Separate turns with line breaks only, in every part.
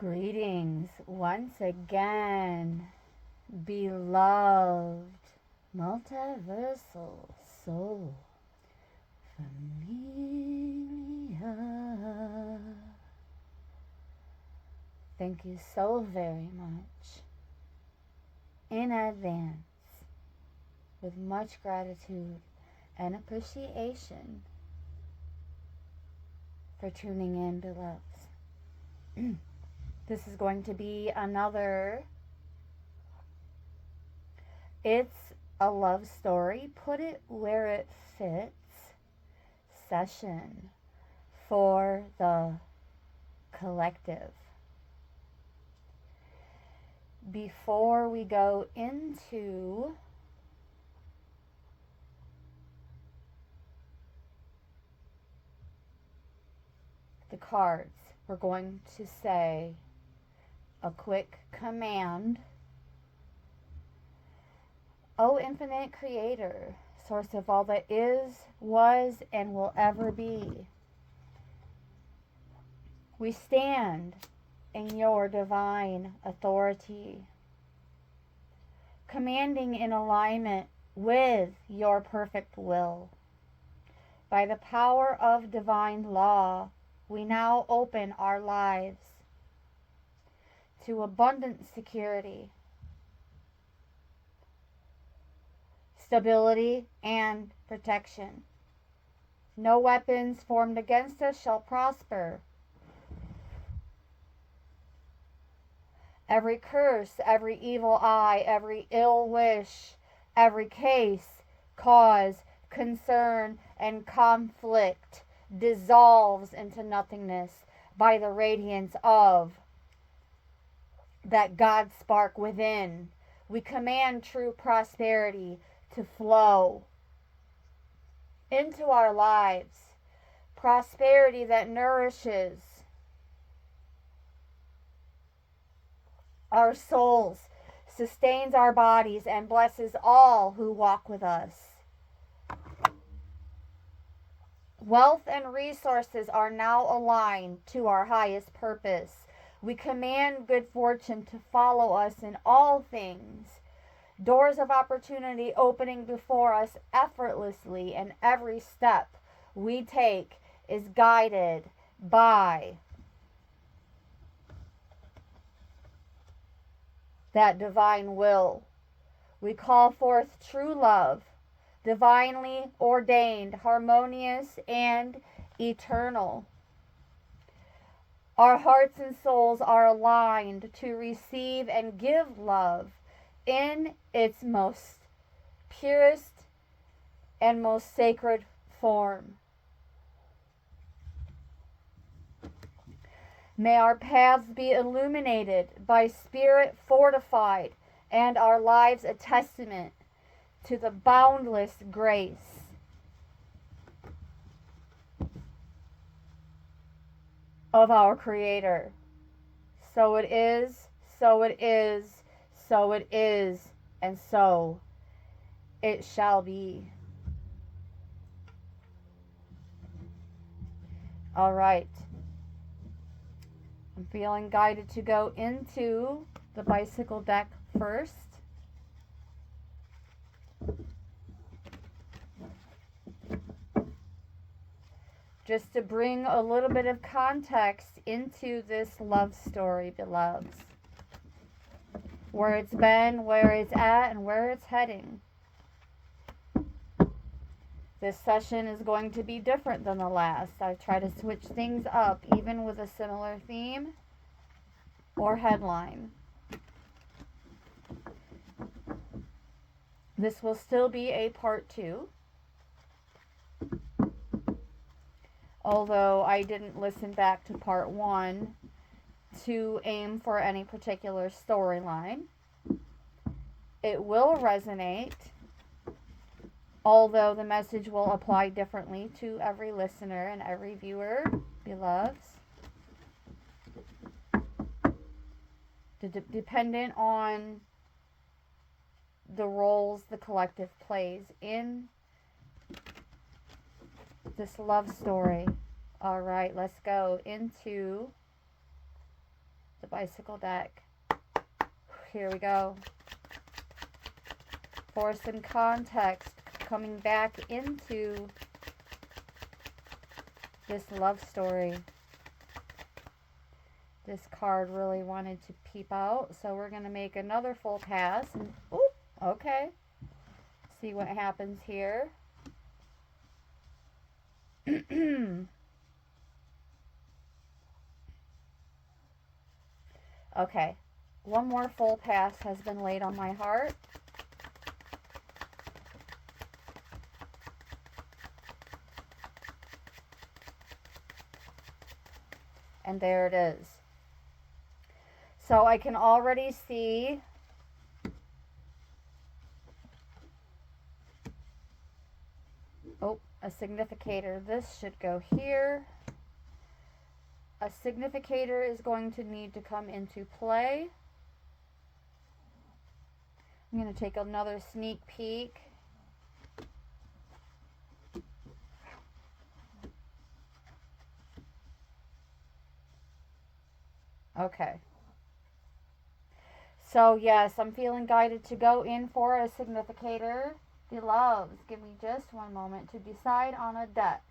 Greetings once again, beloved multiversal soul familia. Thank you so very much in advance, with much gratitude and appreciation for tuning in, beloveds. This is going to be another It's a Love Story, Put It Where It Fits session for the collective. Before we go into the cards, we're going to say a quick command. O infinite creator, source of all that is, was, and will ever be, we stand in your divine authority, commanding in alignment with your perfect will. By the power of divine law, we now open our lives to abundant security, stability, and protection. No weapons formed against us shall prosper. Every curse, every evil eye, every ill wish, every case, cause, concern, and conflict dissolves into nothingness by the radiance of that God spark within. We command true prosperity to flow into our lives. Prosperity that nourishes our souls, sustains our bodies, and blesses all who walk with us. Wealth and resources are now aligned to our highest purpose. We command good fortune to follow us in all things. Doors of opportunity opening before us effortlessly, and every step we take is guided by that divine will. We call forth true love, divinely ordained, harmonious, and eternal. Our hearts and souls are aligned to receive and give love in its most purest and most sacred form. May our paths be illuminated by spirit fortified, and our lives a testament to the boundless grace of our Creator. So it is, so it is, so it is, and so it shall be. All right. I'm feeling guided to go into the bicycle deck first. Just to bring a little bit of context into this love story, beloveds. Where it's been, where it's at, and where it's heading. This session is going to be different than the last. I try to switch things up, even with a similar theme or headline. This will still be a part 2. Although I didn't listen back to part 1 to aim for any particular storyline. It will resonate, although the message will apply differently to every listener and every viewer, beloveds. Dependent on the roles the collective plays in this love story. All right, let's go into the bicycle deck. Here we go. For some context, coming back into this love story. This card really wanted to peep out, so we're going to make another full pass. And, oop, okay. See what happens here. Okay, one more full pass has been laid on my heart. And there it is. So I can already see a significator. This should go here. A significator is going to need to come into play. I'm going to take another sneak peek. Okay. So yes, I'm feeling guided to go in for a significator. Beloveds, give me just one moment to decide on a deck.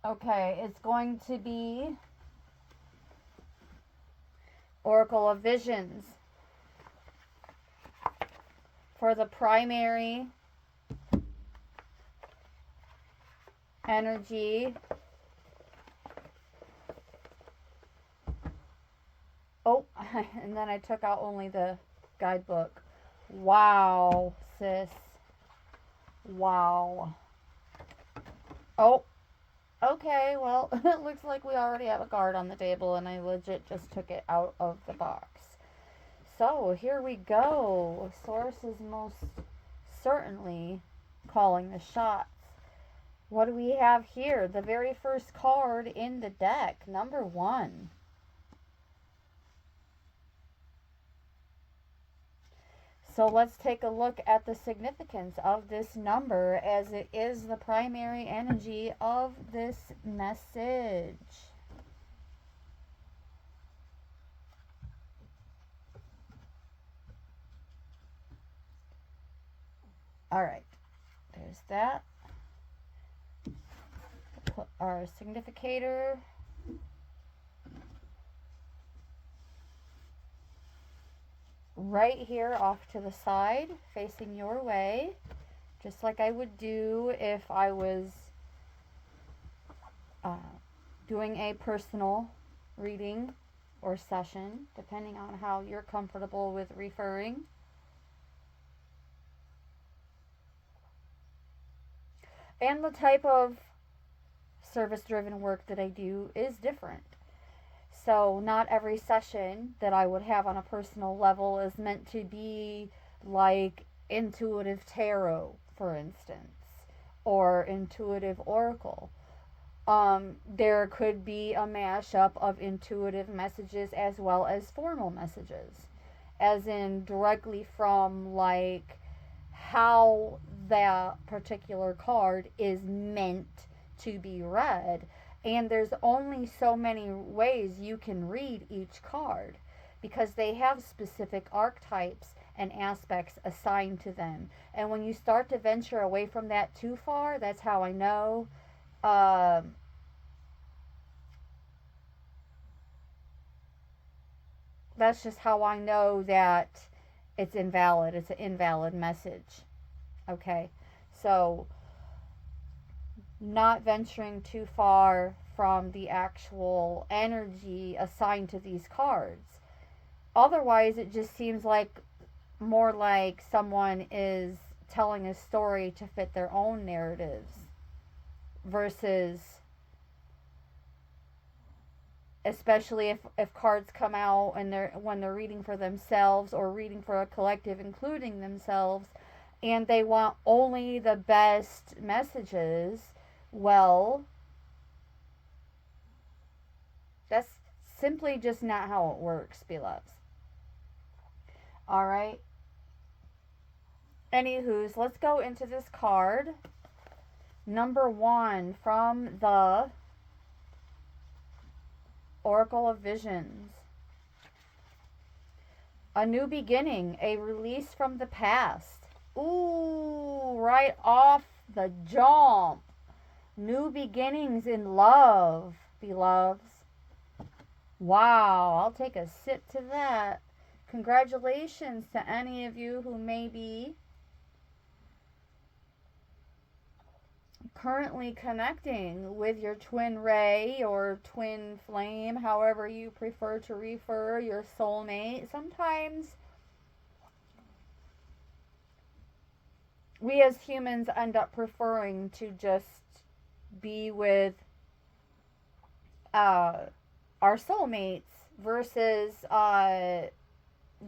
Okay, it's going to be Oracle of Visions for the primary energy. Oh, and then I took out only the guidebook. Wow, sis. Wow. Oh, okay, well, it looks like we already have a card on the table, and I legit just took it out of the box. So, here we go. Source is most certainly calling the shots. What do we have here? The very first card in the deck, number 1. So let's take a look at the significance of this number, as it is the primary energy of this message. All right, there's that. Put our significator. Right here off to the side, facing your way, just like I would do if I was doing a personal reading or session, depending on how you're comfortable with referring. And the type of service-driven work that I do is different. So not every session that I would have on a personal level is meant to be like intuitive tarot, for instance, or intuitive oracle. There could be a mashup of intuitive messages as well as formal messages, as in directly from like how that particular card is meant to be read. And there's only so many ways you can read each card, because they have specific archetypes and aspects assigned to them. And when you start to venture away from that too far, that's how I know that's just how I know that it's invalid. It's an invalid message. Okay, so not venturing too far from the actual energy assigned to these cards. Otherwise, it just seems like more like someone is telling a story to fit their own narratives, versus, especially if cards come out and when they're reading for themselves or reading for a collective, including themselves, and they want only the best messages. Well, that's simply just not how it works, beloveds. Alright. Anywho's, let's go into this card. Number 1 from the Oracle of Visions. A new beginning, a release from the past. Ooh, right off the jump. New beginnings in love, beloveds. Wow, I'll take a sip to that. Congratulations to any of you who may be currently connecting with your twin ray or twin flame, however you prefer to refer your soulmate. Sometimes we as humans end up preferring to just be with our soulmates versus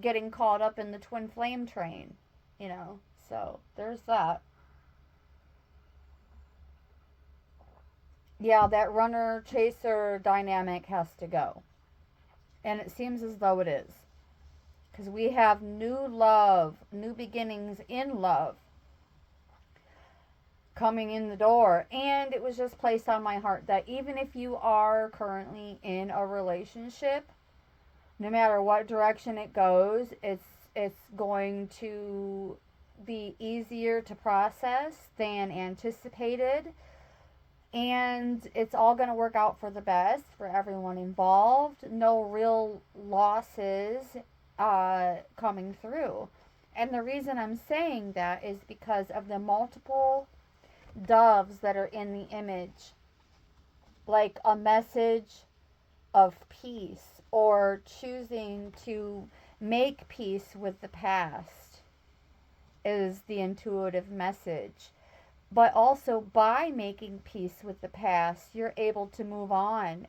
getting caught up in the twin flame train, you know. So there's that. Yeah, that runner chaser dynamic has to go. And it seems as though it is. Because we have new love, new beginnings in love coming in the door. And it was just placed on my heart that even if you are currently in a relationship, no matter what direction it goes, it's going to be easier to process than anticipated. And it's all going to work out for the best for everyone involved. No real losses coming through. And the reason I'm saying that is because of the multiple doves that are in the image. Like a message of peace or choosing to make peace with the past is the intuitive message. But also by making peace with the past, you're able to move on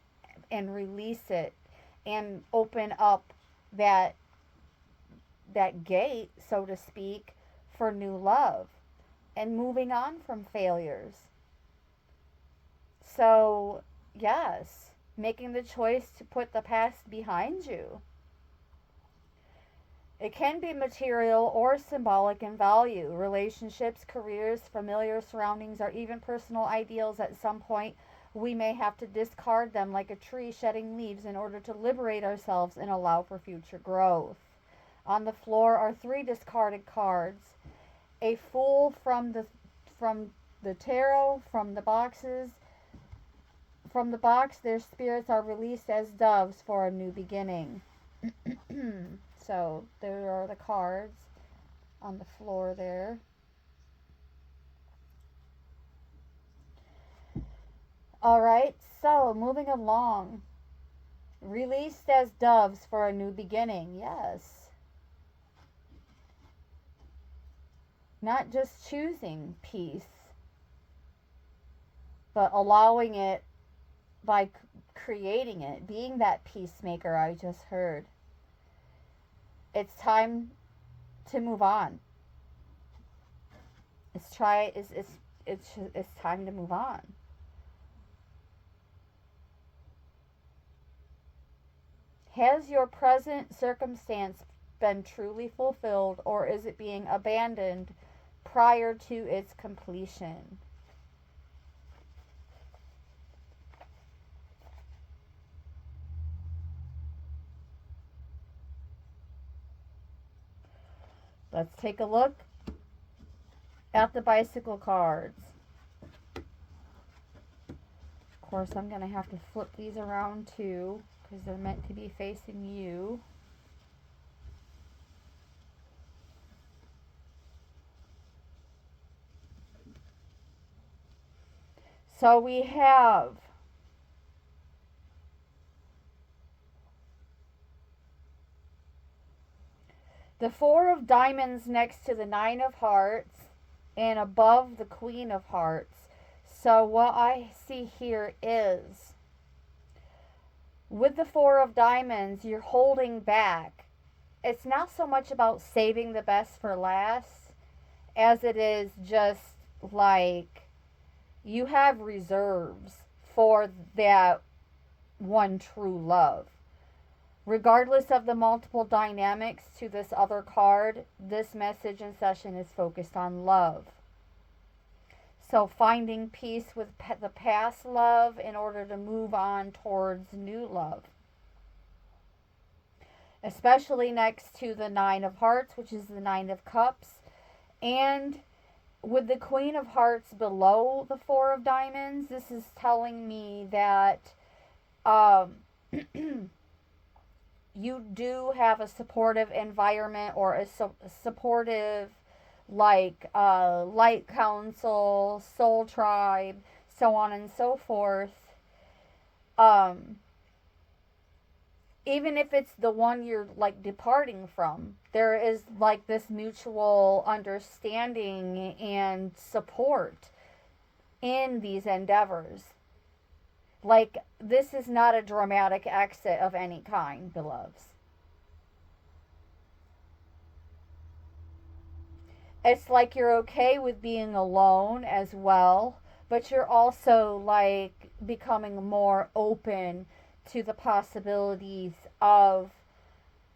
and release it and open up that gate, so to speak, for new love and moving on from failures. So, yes, making the choice to put the past behind you. It can be material or symbolic in value. Relationships, careers, familiar surroundings, or even personal ideals. At some point, we may have to discard them like a tree shedding leaves in order to liberate ourselves and allow for future growth. On the floor are 3 discarded cards. A Fool from the tarot, from the boxes. From the box, their spirits are released as doves for a new beginning. So there are the cards on the floor there. All right, so moving along. Released as doves for a new beginning. Yes. Not just choosing peace, but allowing it by creating it, being that peacemaker I just heard. It's time to move on. It's time to move on. Has your present circumstance been truly fulfilled, or is it being abandoned prior to its completion? Let's take a look at the bicycle cards. Of course, I'm going to have to flip these around too because they're meant to be facing you. So we have the 4 of Diamonds next to the 9 of Hearts and above the Queen of Hearts. So what I see here is with the 4 of Diamonds, you're holding back. It's not so much about saving the best for last as it is just like you have reserves for that one true love. Regardless of the multiple dynamics to this other card, this message and session is focused on love. So finding peace with the past love in order to move on towards new love. Especially next to the Nine of Hearts, which is the Nine of Cups. And with the Queen of Hearts below the Four of Diamonds, this is telling me that you do have a supportive environment or a supportive, like light council, soul tribe, so on and so forth. Even if it's the one you're like departing from, there is like this mutual understanding and support in these endeavors. Like, this is not a dramatic exit of any kind, beloveds. It's like you're okay with being alone as well, but you're also like becoming more open to the possibilities of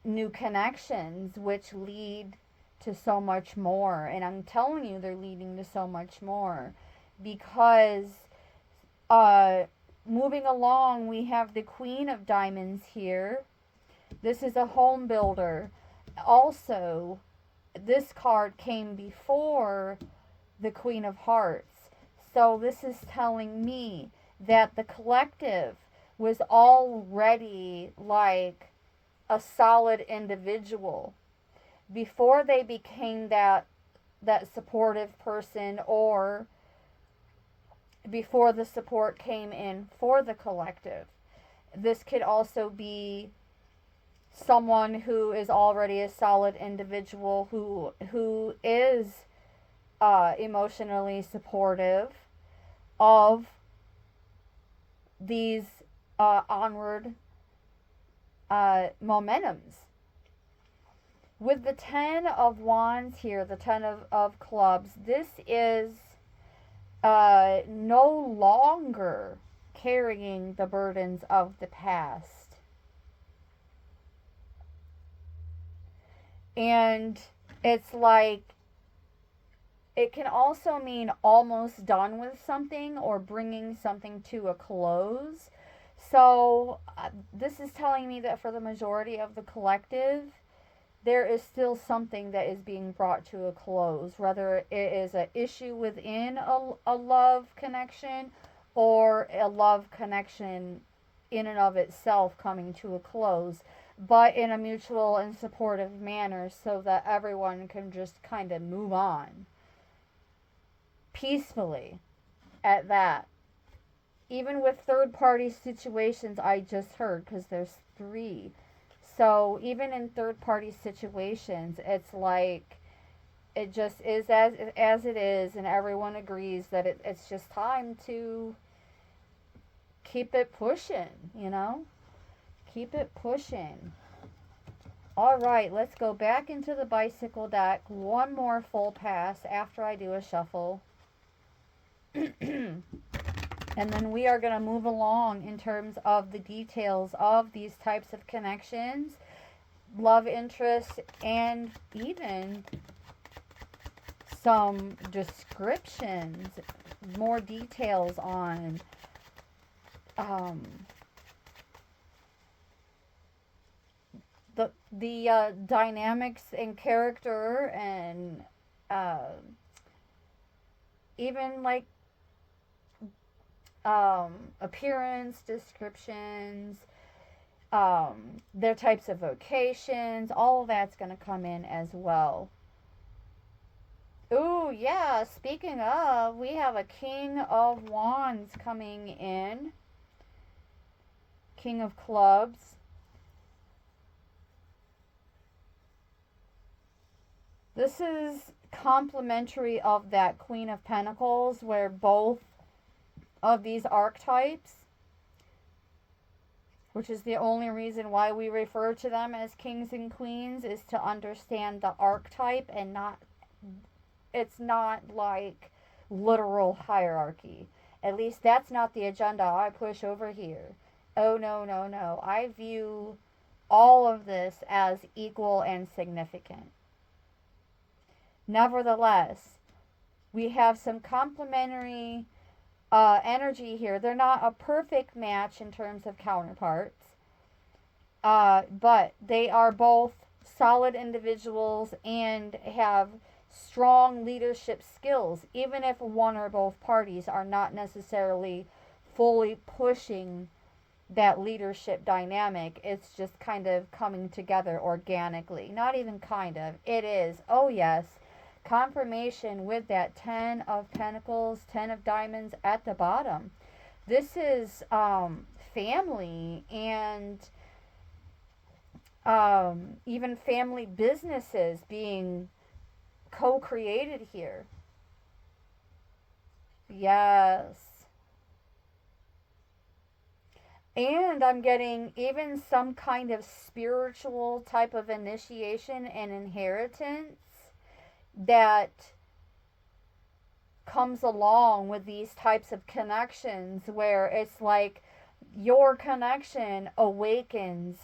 new connections, which lead to so much more. And I'm telling you, they're leading to so much more because moving along, we have the Queen of Diamonds here. This is a home builder. Also, this card came before the Queen of Hearts. So this is telling me that the collective was already like a solid individual before they became that supportive person, or before the support came in for the collective. This could also be someone who is already a solid individual who is emotionally supportive of these onward momentums. With the 10 of Wands here, the 10 of Clubs, this is no longer carrying the burdens of the past. And it's like, it can also mean almost done with something or bringing something to a close. So this is telling me that for the majority of the collective, there is still something that is being brought to a close, whether it is an issue within a love connection or a love connection in and of itself coming to a close, but in a mutual and supportive manner so that everyone can just kind of move on peacefully at that. Even with third party situations, I just heard, because there's 3. So even in third party situations, it's like it just is as it is, and everyone agrees that it's just time to keep it pushing, Keep it pushing. All right, let's go back into the bicycle deck. One more full pass after I do a shuffle. And then we are going to move along in terms of the details of these types of connections, love interest, and even some descriptions, more details on the dynamics and character, and even like appearance descriptions, their types of vocations, all of that's going to come in as well. Ooh, yeah, speaking of, we have a King of Wands coming in. King of Clubs. This is complementary of that Queen of Pentacles, where both of these archetypes, which is the only reason why we refer to them as kings and queens, is to understand the archetype and it's not like literal hierarchy. At least that's not the agenda I push over here. Oh, no, no, no. I view all of this as equal and significant. Nevertheless, We have some complementary energy here. They're not a perfect match in terms of counterparts, but they are both solid individuals and have strong leadership skills, even if one or both parties are not necessarily fully pushing that leadership dynamic. It's just kind of coming together organically. Not even kind of. It is. Oh, yes. Confirmation with that 10 of Pentacles, 10 of Diamonds at the bottom. This is family and even family businesses being co-created here. Yes. And I'm getting even some kind of spiritual type of initiation and inheritance that comes along with these types of connections, where it's like your connection awakens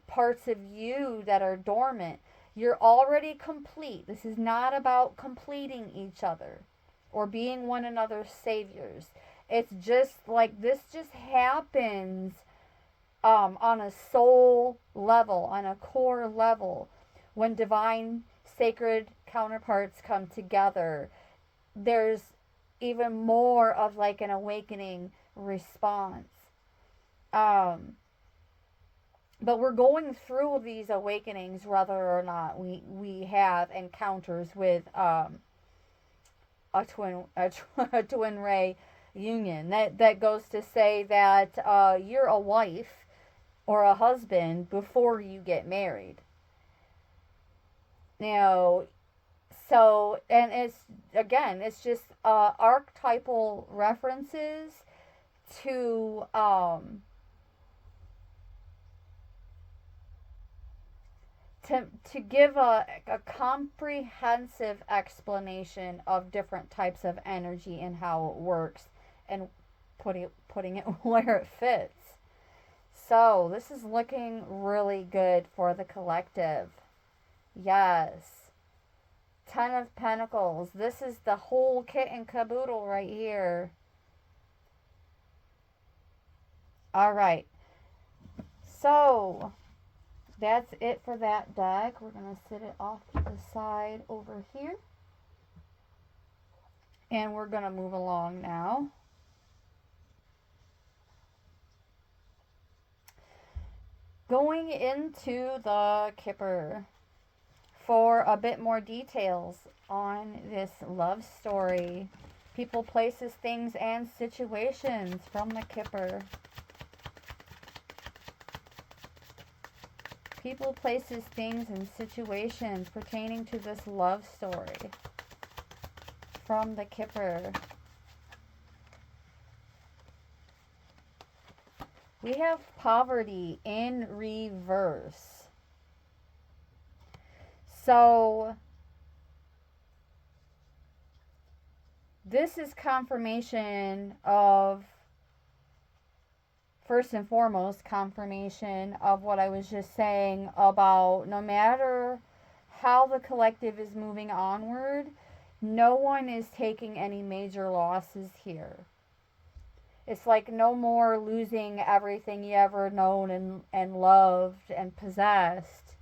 parts of you that are dormant. You're already complete. This is not about completing each other or being one another's saviors. It's just like this just happens on a soul level, on a core level, when divine sacred counterparts come together. There's even more of like an awakening response. Um, but we're going through these awakenings whether or not we have encounters with a twin ray union. That goes to say that you're a wife or a husband before you get married. Now, so, and it's, again, it's just archetypal references to to give a comprehensive explanation of different types of energy and how it works, and putting it where it fits. So this is looking really good for the collective. Yes. 10 of Pentacles. This is the whole kit and caboodle right here. All right. So that's it for that deck. We're going to sit it off to the side over here. And we're going to move along now. Going into the Kipper for a bit more details on this love story. People, places, things, and situations from the Kipper. People, places, things, and situations pertaining to this love story from the Kipper. We have poverty in reverse. So this is confirmation of, first and foremost, confirmation of what I was just saying about no matter how the collective is moving onward, no one is taking any major losses here. It's like no more losing everything you ever known and loved and possessed.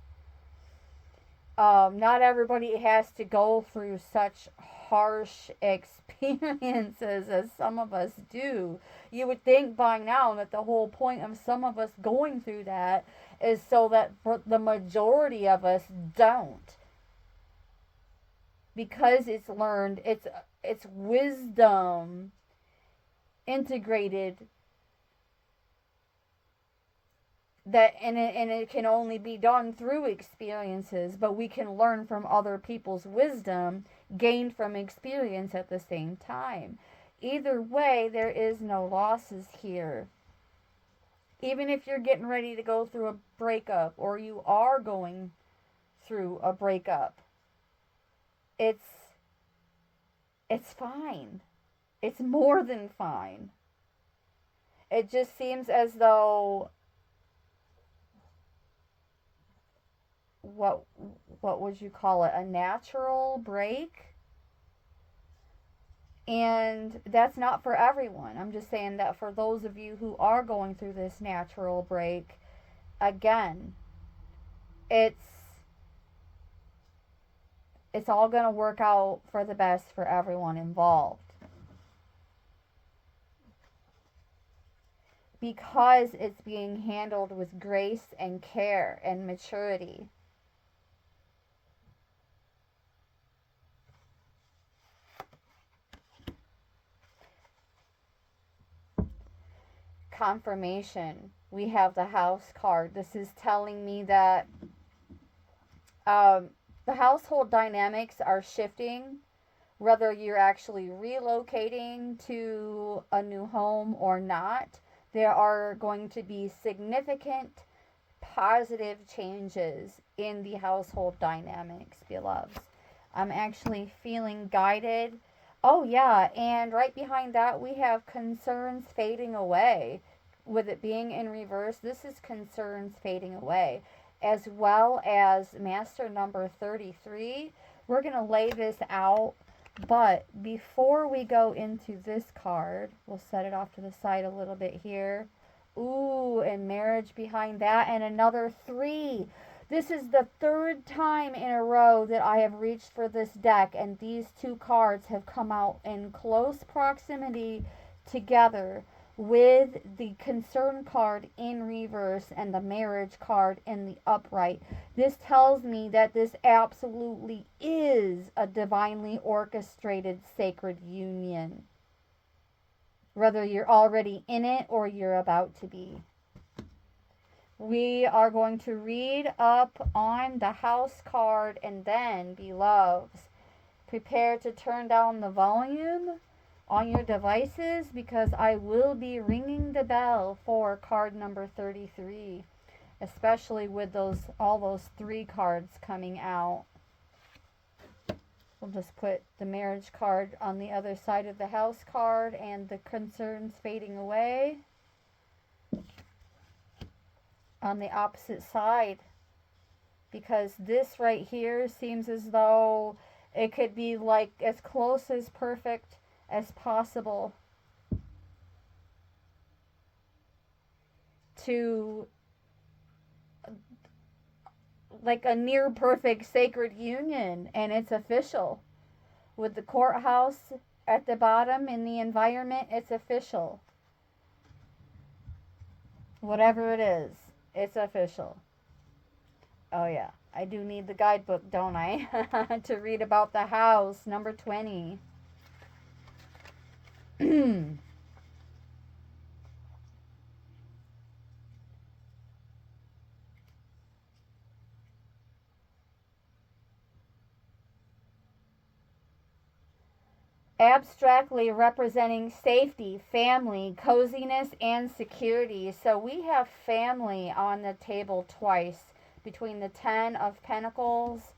Not everybody has to go through such harsh experiences as some of us do. You would think by now that the whole point of some of us going through that is so that for the majority of us don't. Because it's learned, it's wisdom integrated, that and it can only be done through experiences, but we can learn from other people's wisdom gained from experience at the same time. Either way, there is no losses here. Even if you're getting ready to go through a breakup, or you are going through a breakup, it's fine. It's more than fine. It just seems as though what would you call it? A natural break? And that's not for everyone. I'm just saying that for those of you who are going through this natural break, again, it's all going to work out for the best for everyone involved. Because it's being handled with grace and care and maturity. Confirmation. We have the house card. This is telling me that the household dynamics are shifting, whether you're actually relocating to a new home or not. There are going to be significant positive changes in the household dynamics, beloveds. I'm actually feeling guided. Oh, yeah, and right behind that, we have concerns fading away. With it being in reverse, this is concerns fading away, as well as Master number 33. We're going to lay this out, but before we go into this card, we'll set it off to the side a little bit here. Ooh, and marriage behind that, and another 3. This is the 3rd time in a row that I have reached for this deck, and these 2 cards have come out in close proximity together with the concern card in reverse and the marriage card in the upright. This tells me that this absolutely is a divinely orchestrated sacred union, whether you're already in it or you're about to be. We are going to read up on the house card, and then, beloveds, prepare to turn down the volume on your devices, because I will be ringing the bell for card number 33, especially with all those 3 cards coming out. We'll just put the marriage card on the other side of the house card and the concerns fading away on the opposite side, because this right here seems as though it could be like as close as perfect as possible to like a near perfect sacred union, and it's official. With the courthouse at the bottom in the environment, it's official. Whatever it is, it's official. Oh yeah, I do need the guidebook, don't I? To read about the house, number 20. Abstractly representing safety, family, coziness, and security. So we have family on the table twice between the 10 of Pentacles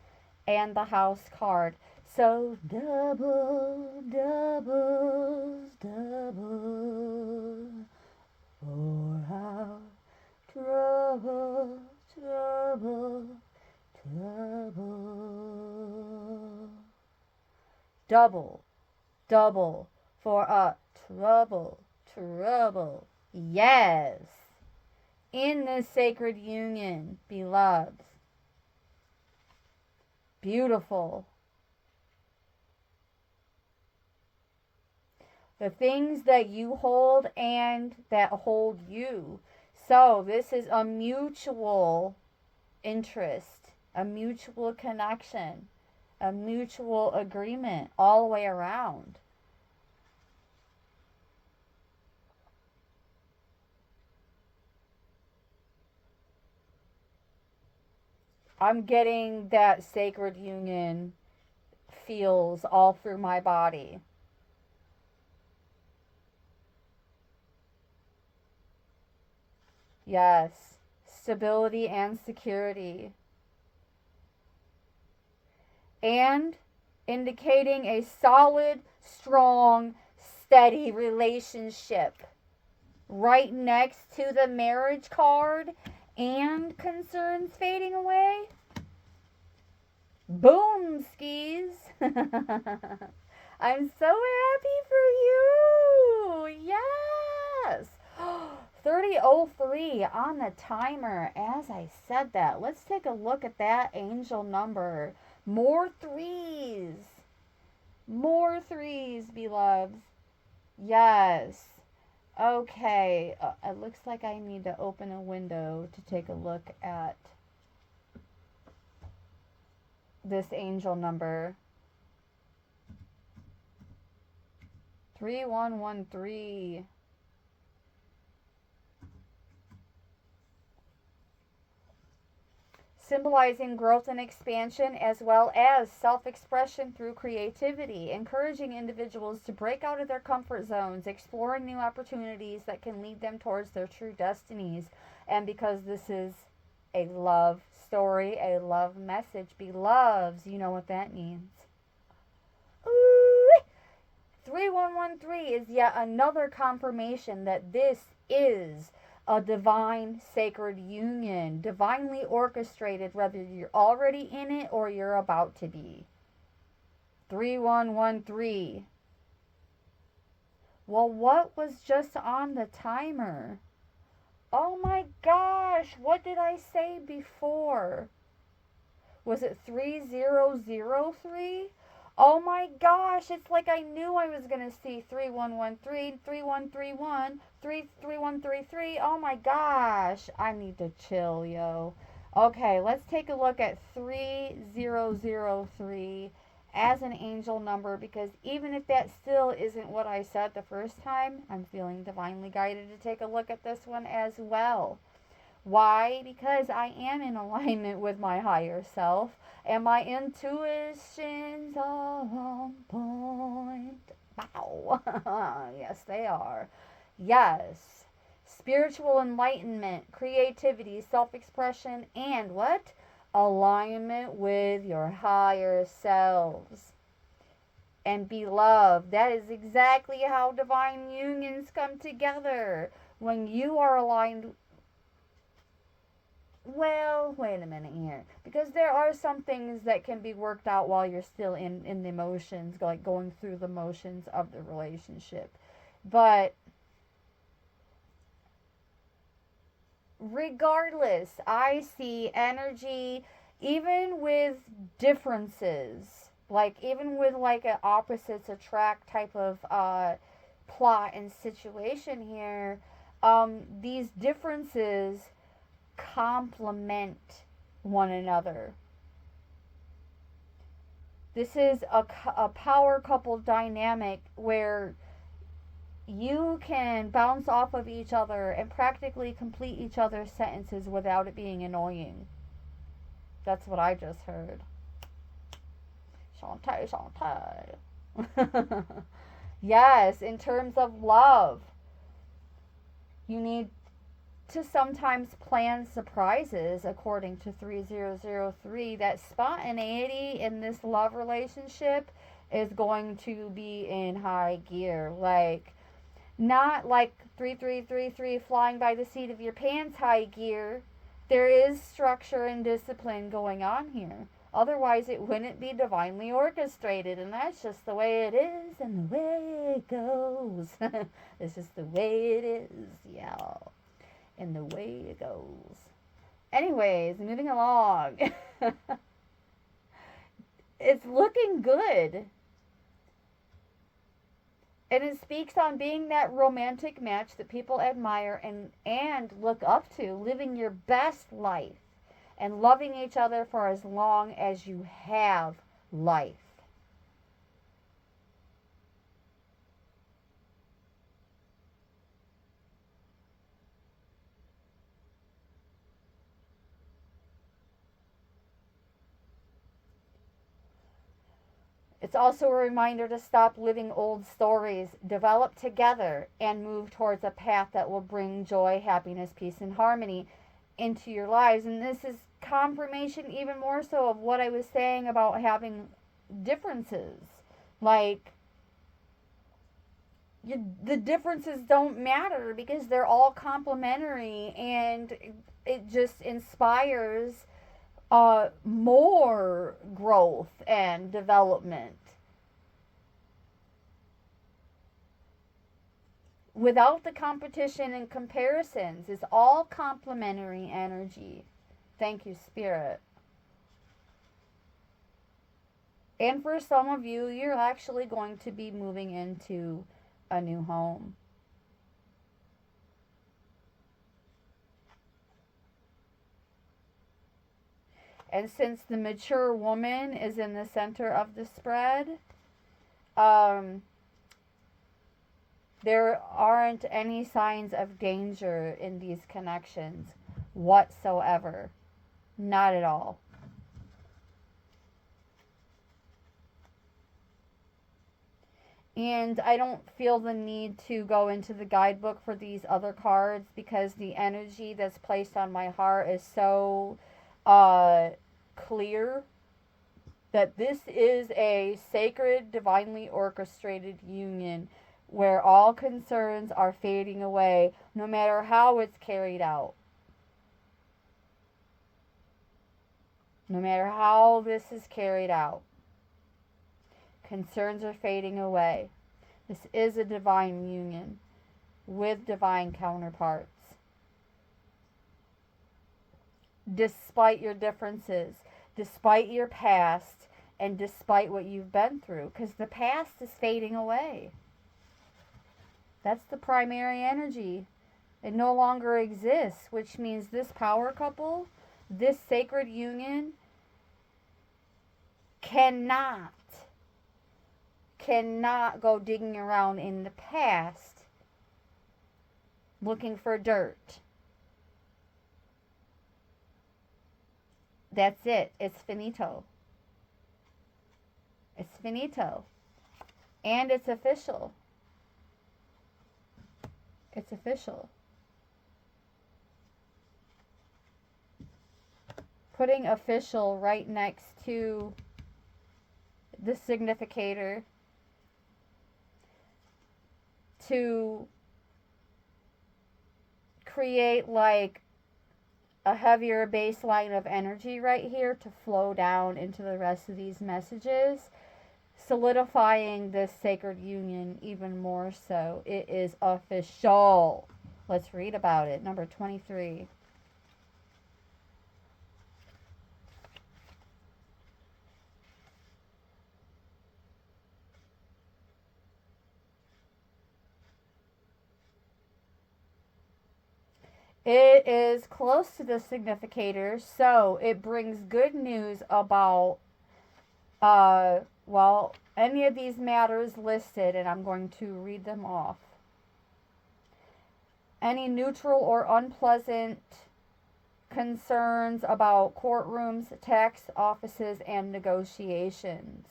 and the house card. So double, doubles, double for our trouble, trouble, trouble. Double. Double for a trouble, trouble. Yes. In this sacred union, beloved. Beautiful. The things that you hold and that hold you. So this is a mutual interest, a mutual connection, a mutual agreement all the way around. I'm getting that sacred union feels all through my body. Yes, stability and security. And indicating a solid, strong, steady relationship. Right next to the marriage card and concerns fading away. Boom, skis. I'm so happy for you. Yes. 30:03 on the timer. As I said that, let's take a look at that angel number. More threes. More threes, beloveds. Yes. Okay. It looks like I need to open a window to take a look at this angel number. 3113. Symbolizing growth and expansion as well as self-expression through creativity, encouraging individuals to break out of their comfort zones, exploring new opportunities that can lead them towards their true destinies. And because this is a love story, a love message, beloveds, you know what that means. Ooh. 3113 is yet another confirmation that this is a divine sacred union, divinely orchestrated, whether you're already in it or you're about to be. 3113. Well, what was just on the timer? Oh my gosh, what did I say before? Was it 3003? Oh my gosh, it's like I knew I was going to see 3113, 3131, 3133. Oh my gosh, I need to chill, yo. Okay, let's take a look at 3003 as an angel number, because even if that still isn't what I said the first time, I'm feeling divinely guided to take a look at this one as well. Why? Because I am in alignment with my higher self and my intuitions are on point. Wow. Yes, they are. Yes. Spiritual enlightenment, creativity, self-expression, and what? Alignment with your higher selves. And beloved, that is exactly how divine unions come together. When you are aligned. Well, wait a minute here. Because there are some things that can be worked out while you're still in the emotions, like going through the motions of the relationship. But regardless, I see energy, even with differences, like even with like an opposites attract type of plot and situation here. These differences complement one another. This is a power couple dynamic where you can bounce off of each other and practically complete each other's sentences without it being annoying. That's what I just heard. Shantae, Shantae. Yes, in terms of love, you need to sometimes plan surprises, according to 3003. That spontaneity in this love relationship is going to be in high gear. Like, not like 3333 flying by the seat of your pants high gear. There is structure and discipline going on here. Otherwise, it wouldn't be divinely orchestrated, and that's just the way it is and the way it goes. It's just the way it is, y'all. And the way it goes. Anyways, moving along. It's looking good. And it speaks on being that romantic match that people admire and look up to, living your best life and loving each other for as long as you have life. It's also a reminder to stop living old stories, develop together, and move towards a path that will bring joy, happiness, peace, and harmony into your lives. And this is confirmation, even more so, of what I was saying about having differences. Like, the differences don't matter because they're all complementary, and it just inspires more growth and development. without the competition and comparisons. It's all complementary energy. Thank you, Spirit. And for some of you, you're actually going to be moving into a new home. And since the mature woman is in the center of the spread, there aren't any signs of danger in these connections whatsoever. Not at all. And I don't feel the need to go into the guidebook for these other cards because the energy that's placed on my heart is so clear that this is a sacred, divinely orchestrated union where all concerns are fading away, no matter how it's carried out. No matter how this is carried out, concerns are fading away. This is a divine union with divine counterparts. Despite your differences, despite your past, and despite what you've been through, because the past is fading away. That's the primary energy. It no longer exists, which means this power couple, this sacred union, cannot go digging around in the past looking for dirt. That's it. It's finito. It's finito. And it's official. It's official. Putting official right next to the significator to create like a heavier baseline of energy right here to flow down into the rest of these messages, solidifying this sacred union even more so. It is official. Let's read about it. Number 23. It is close to the significator, so it brings good news about, any of these matters listed, and I'm going to read them off. Any neutral or unpleasant concerns about courtrooms, tax offices, and negotiations.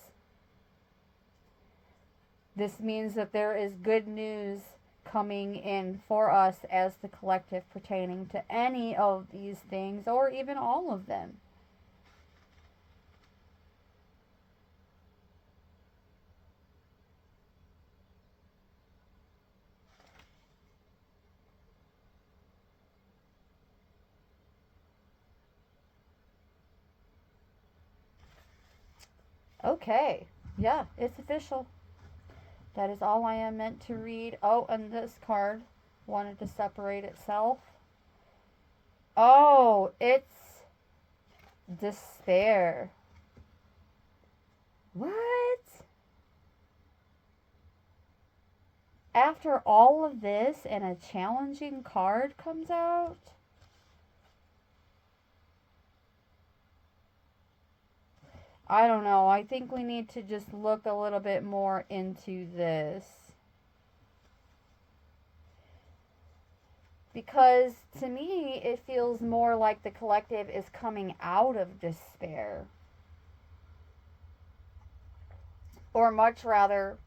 This means that there is good news coming in for us as the collective pertaining to any of these things or even all of them. Okay, yeah, it's official. That is all I am meant to read. Oh, and this card wanted to separate itself. Oh, it's despair. What? After all of this and a challenging card comes out? I don't know. I think we need to just look a little bit more into this. Because to me, it feels more like the collective is coming out of despair. Or much rather,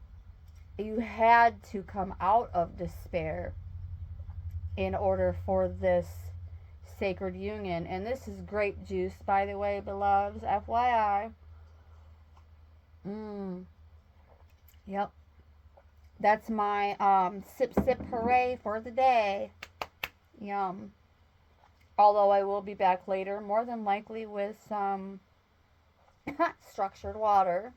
you had to come out of despair in order for this sacred union. And this is grape juice, by the way, beloveds. FYI. Yep. That's my sip hooray for the day. Yum. Although I will be back later, more than likely with some structured water.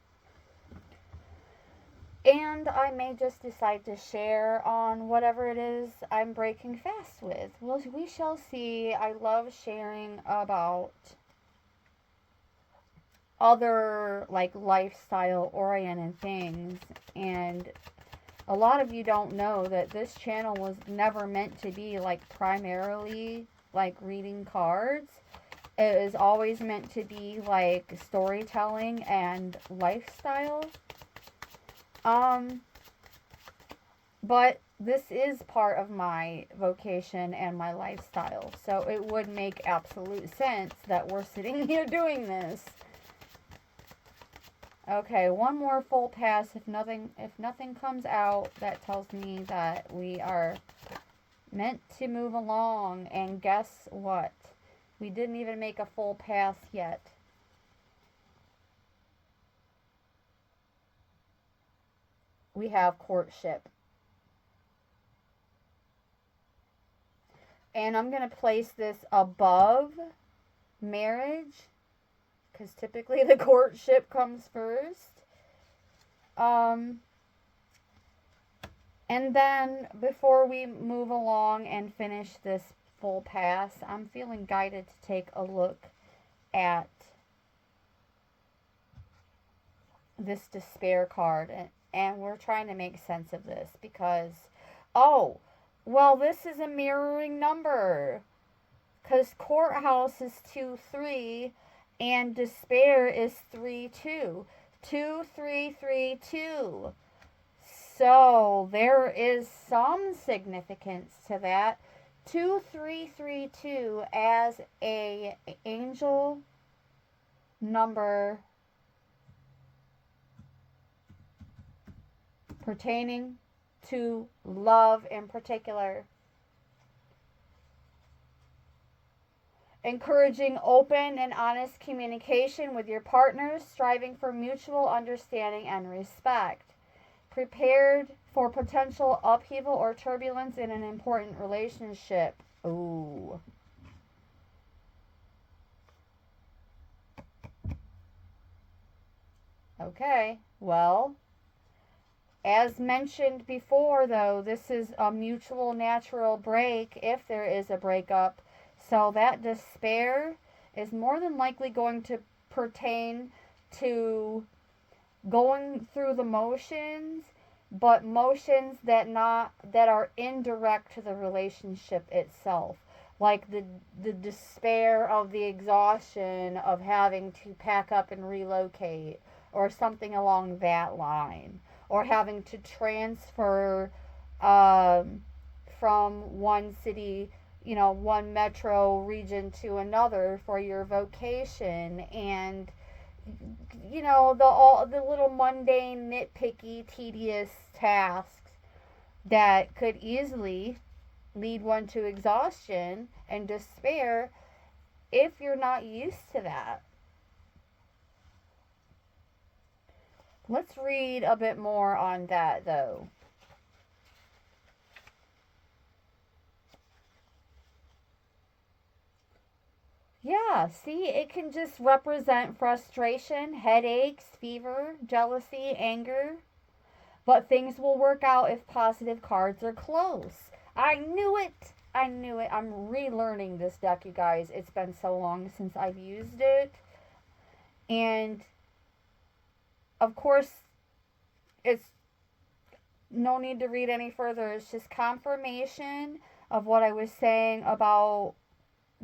And I may just decide to share on whatever it is I'm breaking fast with. Well, we shall see. I love sharing about other like lifestyle oriented things, and a lot of you don't know that this channel was never meant to be like primarily like reading cards. It is always meant to be like storytelling and lifestyle. But this is part of my vocation and my lifestyle. So it would make absolute sense that we're sitting here doing this. Okay, one more full pass. If nothing comes out, that tells me that we are meant to move along. And guess what? We didn't even make a full pass yet. We have courtship. And I'm going to place this above marriage, because typically the courtship comes first. And then before we move along and finish this full pass, I'm feeling guided to take a look at this despair card. And we're trying to make sense of this because, oh, well, this is a mirroring number. Because courthouse is 2-3 and despair is 3-2. 2-3-3-2. So there is some significance to that. 2-3-3-2 as a angel number pertaining to love in particular. Encouraging open and honest communication with your partners, striving for mutual understanding and respect. Prepared for potential upheaval or turbulence in an important relationship. Ooh. Okay, well, as mentioned before, though, this is a mutual natural break if there is a breakup. So that despair is more than likely going to pertain to going through the motions, but motions that are indirect to the relationship itself. Like the despair of the exhaustion of having to pack up and relocate, or something along that line, or having to transfer from one city, one metro region to another for your vocation, and the little mundane, nitpicky, tedious tasks that could easily lead one to exhaustion and despair if you're not used to that. Let's read a bit more on that, though. Yeah, see, it can just represent frustration, headaches, fever, jealousy, anger. But things will work out if positive cards are close. I knew it! I knew it. I'm relearning this deck, you guys. It's been so long since I've used it. And, of course, it's no need to read any further. It's just confirmation of what I was saying about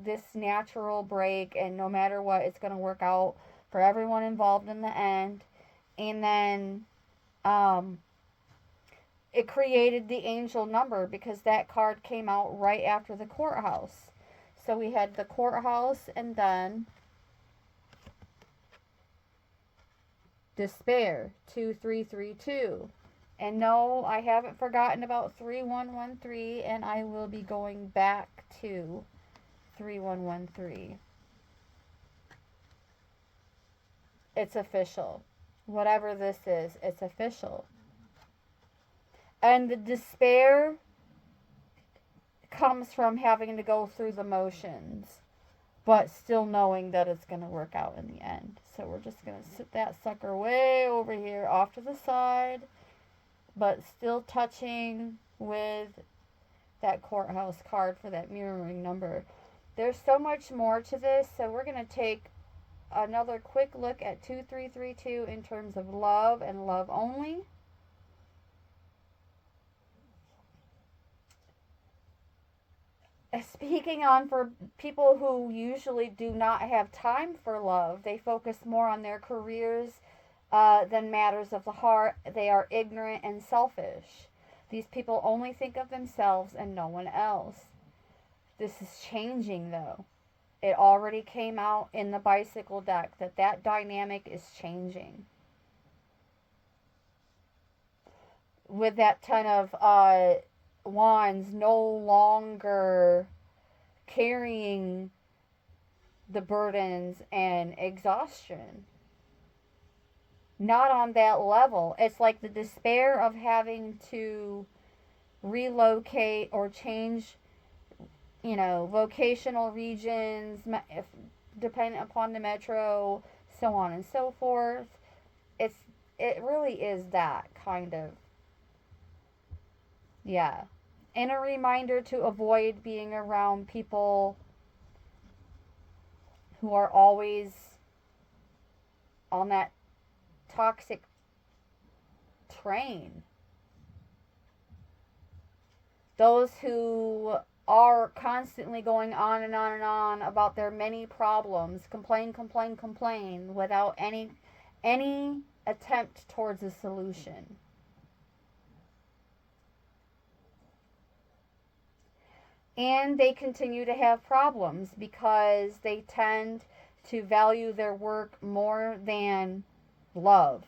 this natural break, and no matter what, it's going to work out for everyone involved in the end. And then it created the angel number because that card came out right after the courthouse. So we had the courthouse and then despair, 2-3-3-2. And no, I haven't forgotten about 3-1-1-3, and I will be going back to 3-1-1-3. It's official. Whatever this is, it's official. And the despair comes from having to go through the motions, but still knowing that it's going to work out in the end. So we're just going to sit that sucker way over here off to the side. but still touching with that courthouse card for that mirroring number. There's so much more to this, so we're going to take another quick look at 2332 in terms of love and love only. Speaking on for people who usually do not have time for love, they focus more on their careers than matters of the heart. They are ignorant and selfish. These people only think of themselves and no one else. This is changing though. It already came out in the bicycle deck that dynamic is changing. With that Ten of Wands no longer carrying the burdens and exhaustion. Not on that level. It's like the despair of having to relocate or change, vocational regions, dependent upon the metro, so on and so forth. It really is that kind of, yeah. And a reminder to avoid being around people who are always on that toxic train. Those who are constantly going on and on and on about their many problems, complain, complain, complain, without any attempt towards a solution. And they continue to have problems because they tend to value their work more than love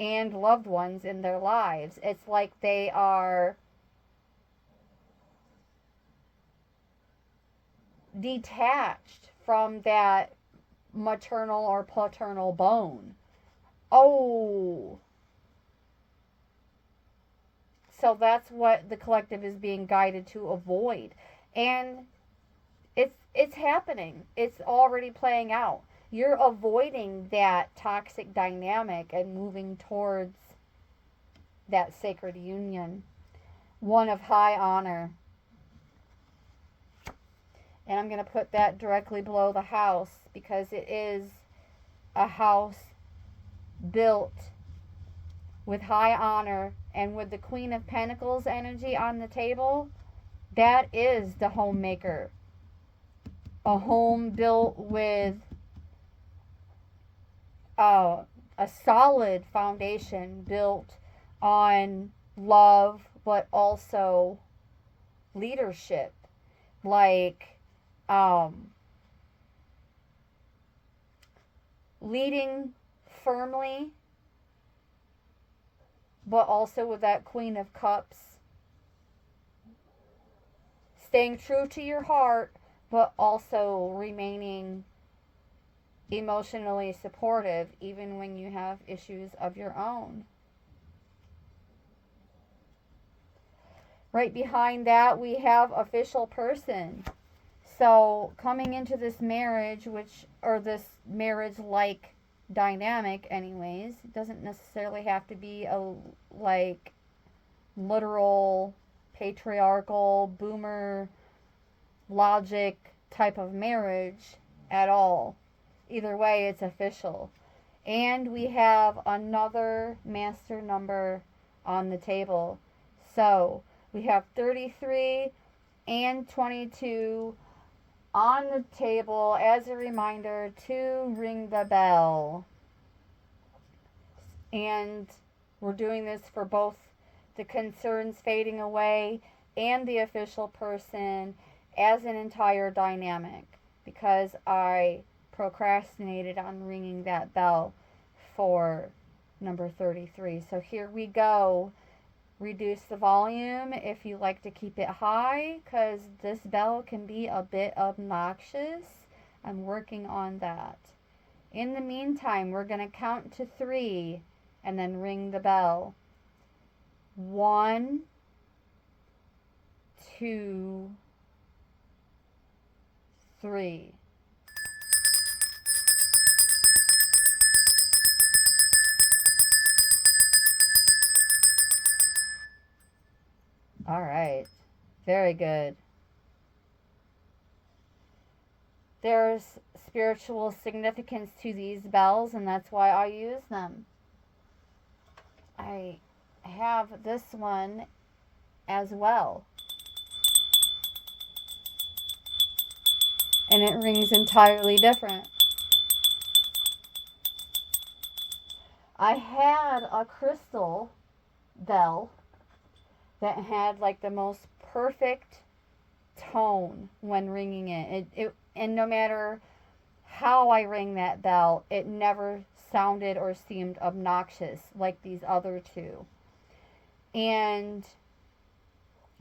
and loved ones in their lives. It's like they are detached from that maternal or paternal bone. Oh. So that's what the collective is being guided to avoid. And it's happening. It's already playing out. You're avoiding that toxic dynamic and moving towards that sacred union. One of high honor. And I'm going to put that directly below the house because it is a house built with high honor and with the Queen of Pentacles energy on the table. That is the homemaker. A home built with a solid foundation built on love, but also leadership. Like, leading firmly, but also with that Queen of Cups. Staying true to your heart, but also remaining emotionally supportive even when you have issues of your own. Right behind that, we have official person. So coming into this marriage, or this marriage-like dynamic anyways, it doesn't necessarily have to be a literal patriarchal boomer logic type of marriage at all. Either way, it's official. And we have another master number on the table. So we have 33 and 22 on the table as a reminder to ring the bell. And we're doing this for both the concerns fading away and the official person as an entire dynamic, because I procrastinated on ringing that bell for number 33. So here we go. Reduce the volume if you like to keep it high, because this bell can be a bit obnoxious. I'm working on that. In the meantime, we're going to count to 3 and then ring the bell. 1, 2, 3. All right. Very good. There's spiritual significance to these bells, and that's why I use them. I have this one as well, and it rings entirely different. I had a crystal bell that had like the most perfect tone when ringing it. And no matter how I rang that bell, it never sounded or seemed obnoxious like these other two. And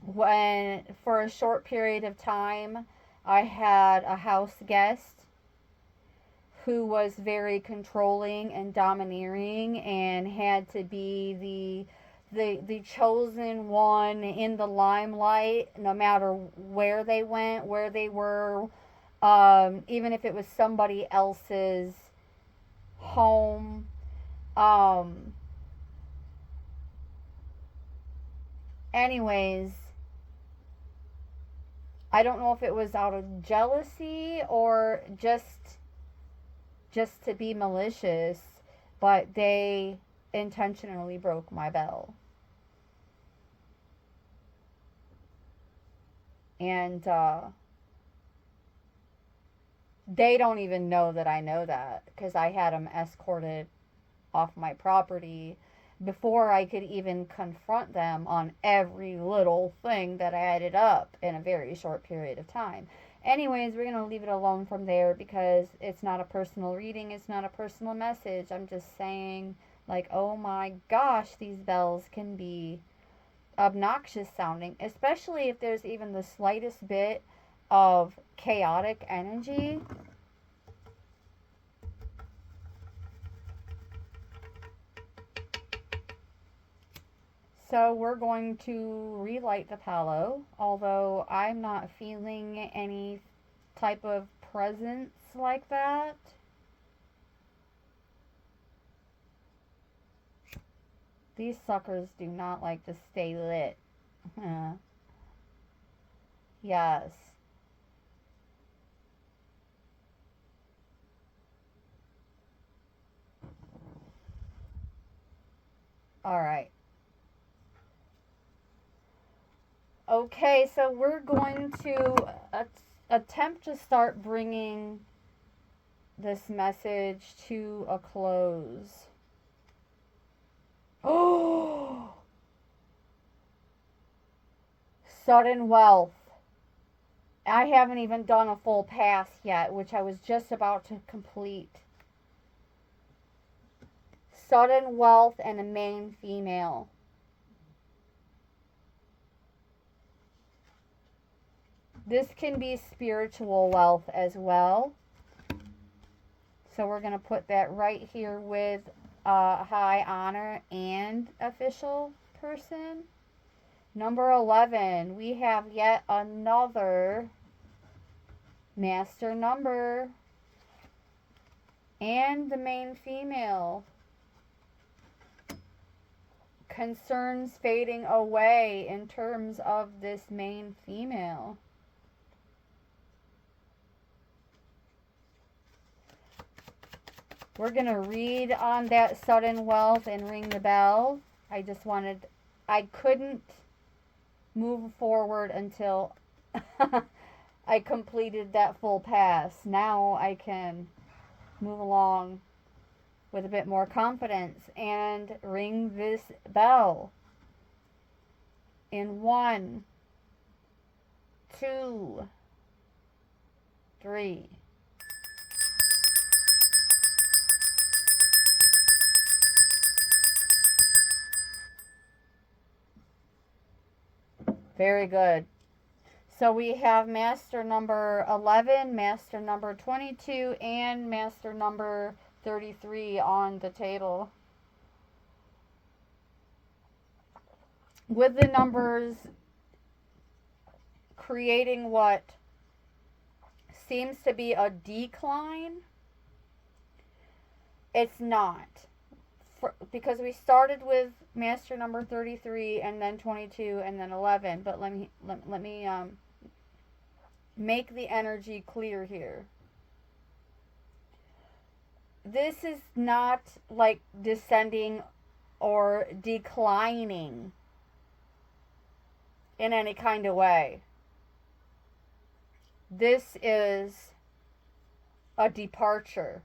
when, for a short period of time, I had a house guest who was very controlling and domineering and had to be the chosen one in the limelight no matter where they went, where they were, even if it was somebody else's home. Um, anyways, I don't know if it was out of jealousy or just to be malicious, but they intentionally broke my bell. And they don't even know that I know that because I had them escorted off my property before I could even confront them on every little thing that I added up in a very short period of time. Anyways, we're going to leave it alone from there because it's not a personal reading, it's not a personal message. I'm just saying, like, oh my gosh, these bells can be obnoxious sounding, especially if there's even the slightest bit of chaotic energy. So we're going to relight the palo, although I'm not feeling any type of presence like that. These suckers do not like to stay lit. Yes. All right. Okay, so we're going to attempt to start bringing this message to a close. Oh, sudden wealth. I haven't even done a full pass yet, which I was just about to complete. Sudden wealth and a main female. This can be spiritual wealth as well. So we're going to put that right here with high honor and official person. Number 11, we have yet another master number and the main female. Concerns fading away in terms of this main female. We're going to read on that sudden wealth and ring the bell. I couldn't move forward until I completed that full pass. Now I can move along with a bit more confidence and ring this bell in 1, 2, 3. Very good. So we have master number 11, master number 22, and master number 33 on the table. With the numbers creating what seems to be a decline, it's not. because we started with master number 33 and then 22 and then 11, but let me make the energy clear here. This is not like descending or declining in any kind of way. This is a departure,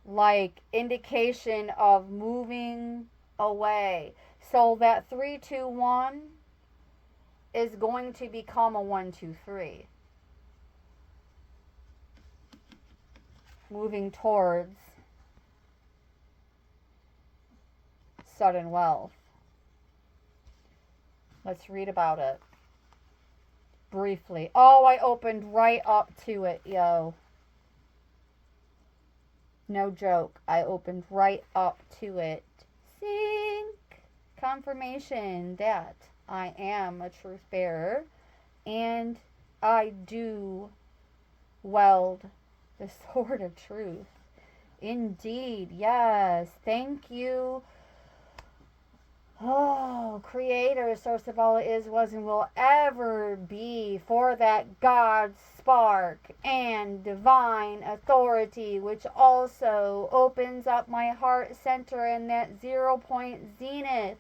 like indication of moving away. So that 3-2-1 is going to become a 1-2-3, moving towards sudden wealth. Let's read about it briefly. Oh, I opened right up to it, yo. No joke. I opened right up to it. Sync. Confirmation that I am a truth bearer and I do weld the sword of truth. Indeed, yes. Thank you. Oh, Creator, source of all it is, was, and will ever be, for that God spark and divine authority, which also opens up my heart center and that 0-point zenith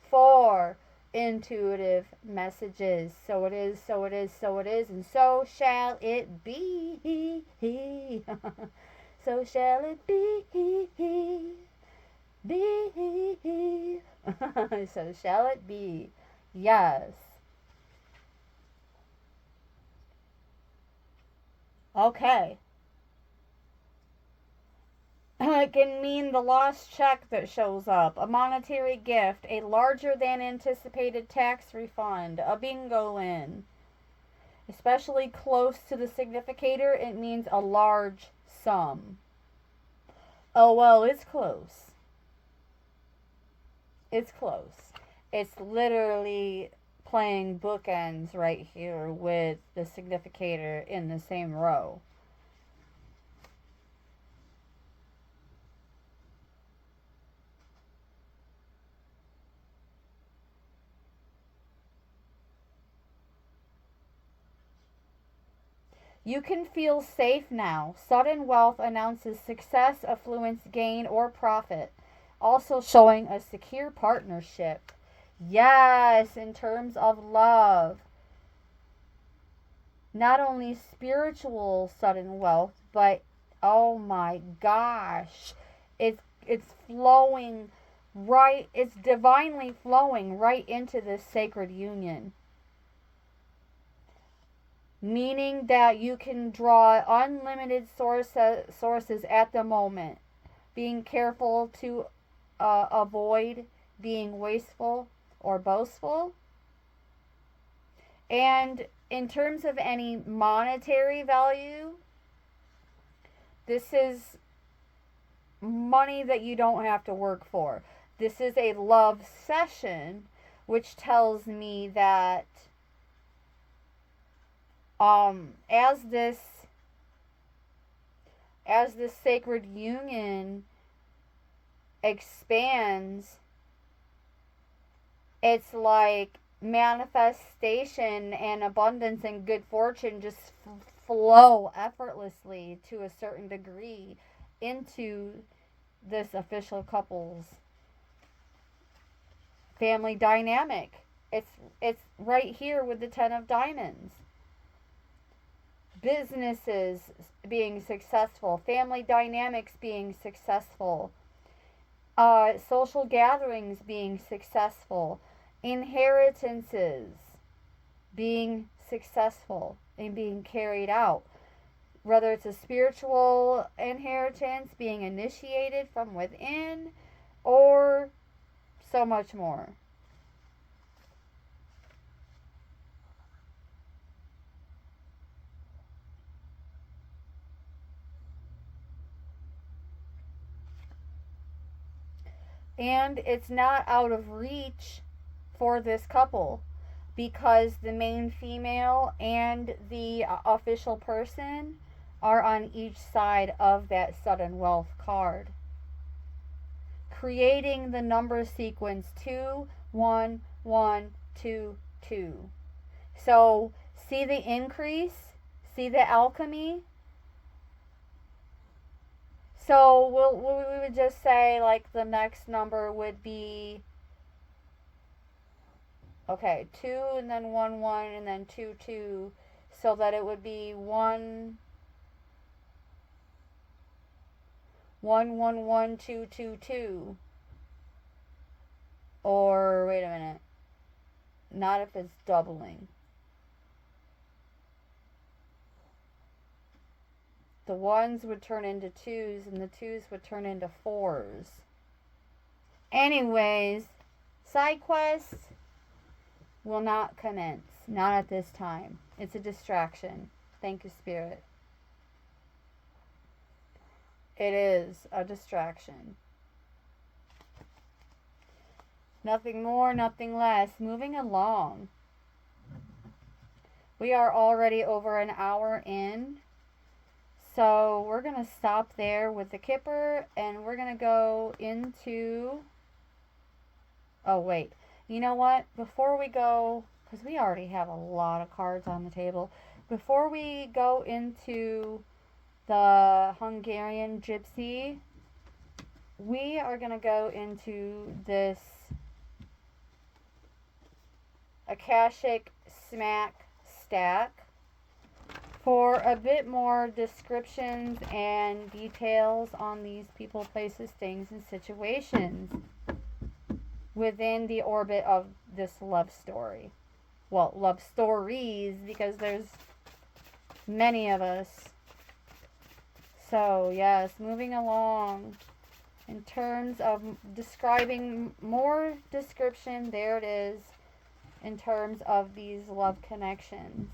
for intuitive messages. So it is, so it is, so it is, and so shall it be. So shall it be. So shall it be. Yes. Okay. It can mean the lost check that shows up, a monetary gift, a larger than anticipated tax refund, a bingo win. Especially close to the significator, it means a large sum. Oh, well, it's close. It's close. It's literally playing bookends right here with the significator in the same row. You can feel safe now. Sudden wealth announces success, affluence, gain, or profit. Also showing a secure partnership. Yes, in terms of love. Not only spiritual sudden wealth, but oh my gosh, it's flowing right, it's divinely flowing right into this sacred union. Meaning that you can draw unlimited sources at the moment. Being careful to avoid being wasteful or boastful. And in terms of any monetary value, this is money that you don't have to work for. This is a love session, which tells me that as this sacred union expands, it's like manifestation and abundance and good fortune just flow effortlessly to a certain degree into this official couple's family dynamic. It's right here with the 10 of diamonds. Businesses being successful, family dynamics being successful, social gatherings being successful, inheritances being successful and being carried out. Whether it's a spiritual inheritance being initiated from within or so much more. And it's not out of reach for this couple because the main female and the official person are on each side of that sudden wealth card. creating the number sequence 2, 1, 1, 2, 2. So see the increase? See the alchemy? So we would just say like the next number would be, okay, 2 and then 1, 1 and then 2, 2. So that it would be 1, 1, 1, 1, 2, 2, 2. Or, wait a minute. Not if it's doubling. The 1s would turn into 2s and the 2s would turn into 4s. Anyways, side quest will not commence. Not at this time. It's a distraction. Thank you, Spirit. It is a distraction. Nothing more, nothing less. Moving along. We are already over an hour in. So we're going to stop there with the Kipper, and we're going to go into... Oh, wait. You know what? Before we go, because we already have a lot of cards on the table. Before we go into the Hungarian Gypsy, we are going to go into this Akashic Smack stack for a bit more descriptions and details on these people, places, things, and situations within the orbit of this love story. Well, love stories, because there's many of us. So, yes, moving along. In terms of describing more description, there it is, in terms of these love connections.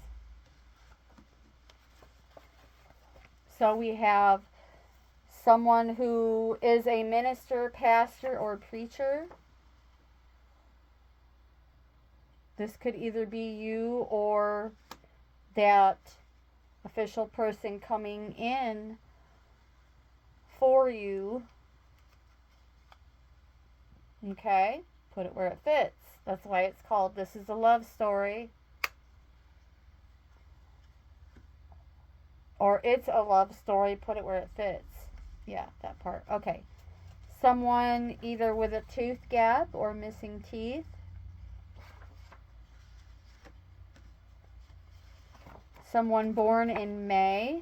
So we have someone who is a minister, pastor, or preacher. This could either be you or that official person coming in for you. Okay? Put it where it fits. That's why it's called This is a Love Story. Or it's a love story, put it where it fits. Yeah, that part. Okay. Someone either with a tooth gap or missing teeth. Someone born in May.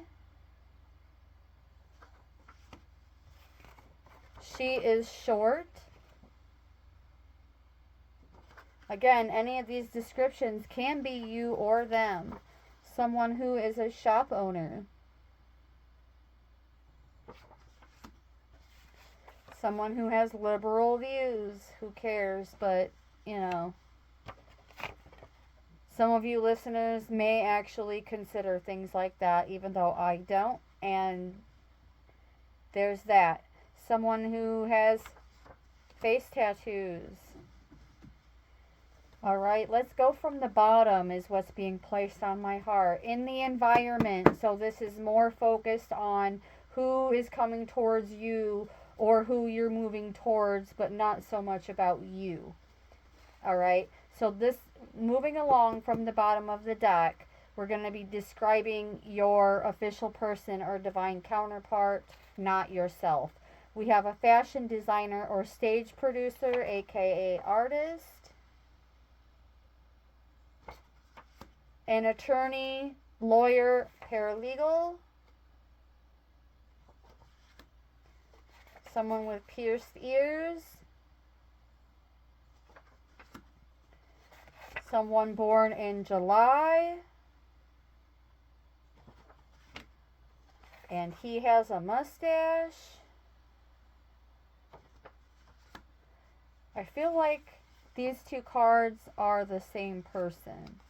She is short. Again, any of these descriptions can be you or them. Someone who is a shop owner. Someone who has liberal views. Who cares? But, you know, some of you listeners may actually consider things like that, even though I don't. And there's that. Someone who has face tattoos. Alright, let's go from the bottom is what's being placed on my heart. In the environment, so this is more focused on who is coming towards you or who you're moving towards, but not so much about you. Alright, so this, moving along from the bottom of the deck, we're going to be describing your official person or divine counterpart, not yourself. We have a fashion designer or stage producer, aka artist. An attorney, lawyer, paralegal. Someone with pierced ears. Someone born in July. And he has a mustache. I feel like these two cards are the same person.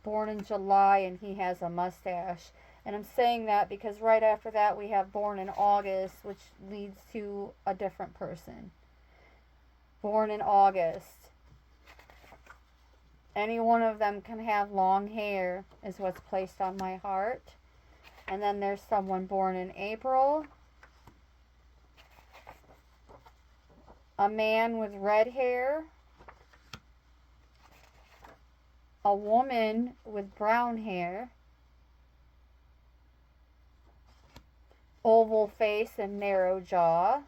Born in July and he has a mustache. And I'm saying that because right after that we have born in August, which leads to a different person. Born in August. Any one of them can have long hair is what's placed on my heart. And then there's someone born in April. a man with red hair, a woman with brown hair, oval face and narrow jaw,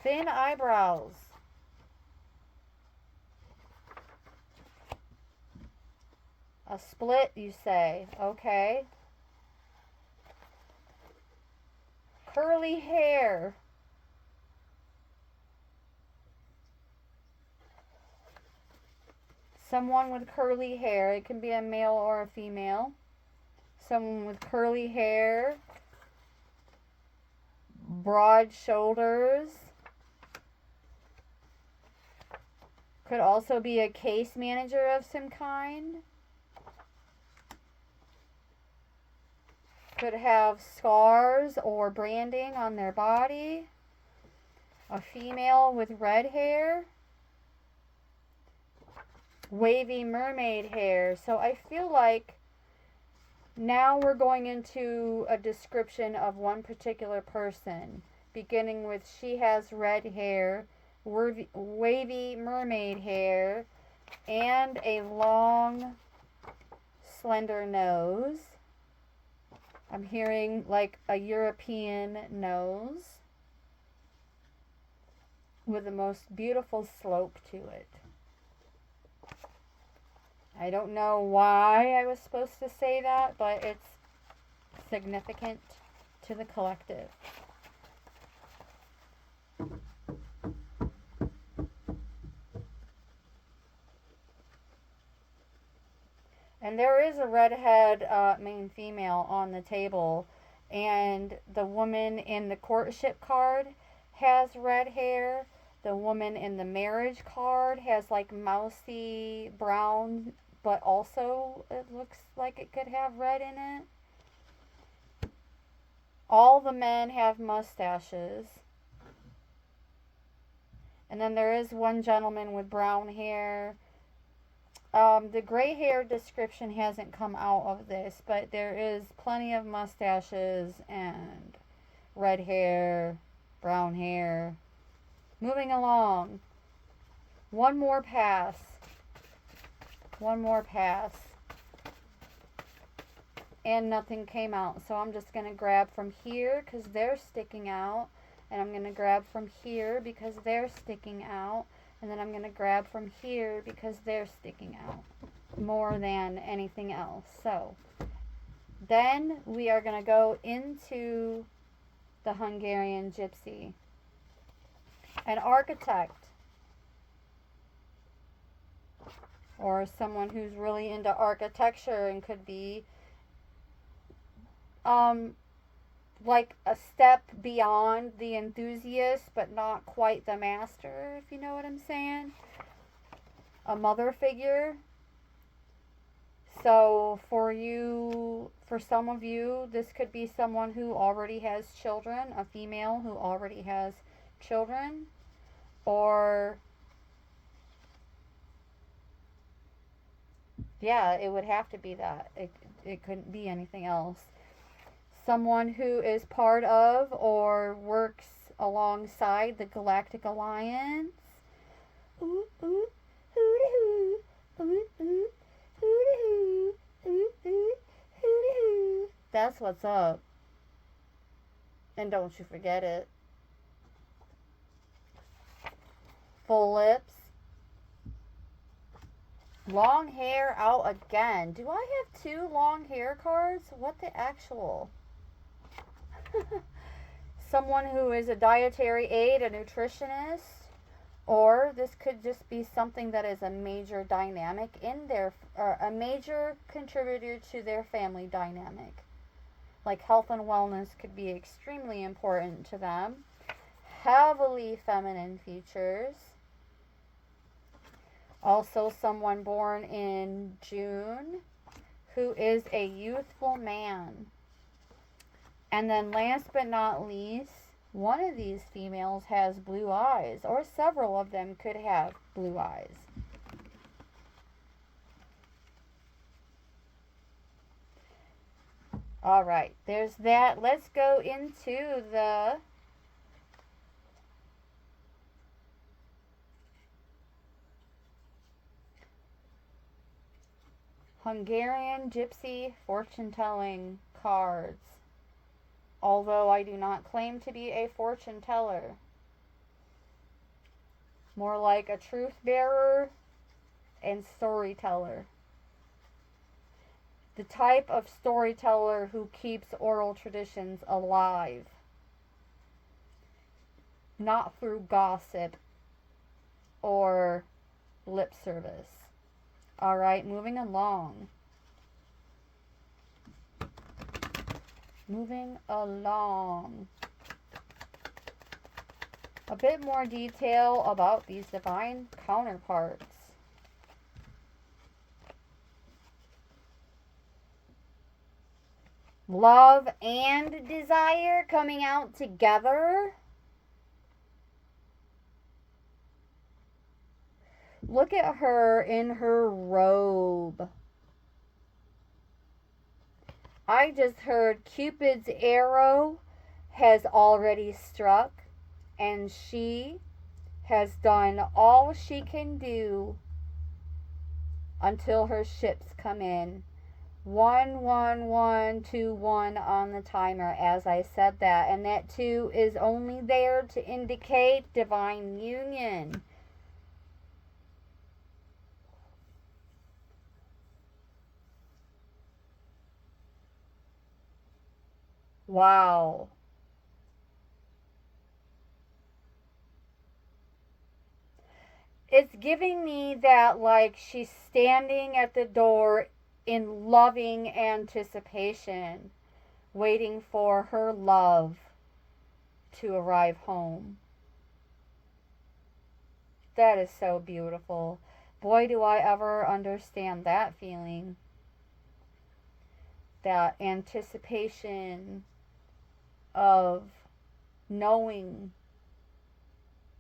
thin eyebrows, a split, you say, okay, curly hair, someone with curly hair, it can be a male or a female, someone with curly hair, broad shoulders, could also be a case manager of some kind, could have scars or branding on their body, a female with red hair, wavy mermaid hair. So I feel like now we're going into a description of one particular person, beginning with she has red hair, wavy mermaid hair, and a long, slender nose. I'm hearing like a European nose with the most beautiful slope to it. I don't know why I was supposed to say that, but it's significant to the collective. And there is a redhead main female on the table, and the woman in the courtship card has red hair. The woman in the marriage card has like mousy brown, but also it looks like it could have red in it. All the men have mustaches. And then there is one gentleman with brown hair. The gray hair description hasn't come out of this, but there is plenty of mustaches and red hair, brown hair. Moving along. One more pass. One more pass. And nothing came out. So I'm just going to grab from here because they're sticking out. And I'm going to grab from here because they're sticking out. And then I'm going to grab from here because they're sticking out more than anything else. So then we are going to go into the Hungarian gypsy. An architect, or someone who's really into architecture and could be like a step beyond the enthusiast but not quite the master, if you know what I'm saying. A mother figure. So for some of you, this could be someone who already has children, a female who already has children, or yeah, it would have to be that. It couldn't be anything else. Someone who is part of or works alongside the Galactic Alliance. Ooh, ooh, hoo-dee-hoo, ooh, ooh, hoo-dee-hoo, ooh, ooh, hoo-dee-hoo. That's what's up. And don't you forget it. Full lips. Long hair out again. Do I have 2 long hair cards? What the actual? Someone who is a dietary aide, a nutritionist, or this could just be something that is a major dynamic in their, or a major contributor to their family dynamic. Like health and wellness could be extremely important to them. Heavily feminine features. Also someone born in June who is a youthful man. And then last but not least, one of these females has blue eyes, or several of them could have blue eyes. All right, there's that. Let's go into the Hungarian Gypsy fortune-telling cards. Although I do not claim to be a fortune teller. More like a truth bearer and storyteller. The type of storyteller who keeps oral traditions alive. Not through gossip or lip service. Alright, moving along. Moving along. A bit more detail about these divine counterparts. Love and desire coming out together. Look at her in her robe. I just heard Cupid's arrow has already struck, and she has done all she can do until her ships come in. 1, 1, 1, 2, 1 on the timer as I said that. And that 2 is only there to indicate divine union. Wow. It's giving me that like she's standing at the door in loving anticipation, waiting for her love to arrive home. That is so beautiful. Boy, do I ever understand that feeling. That anticipation of knowing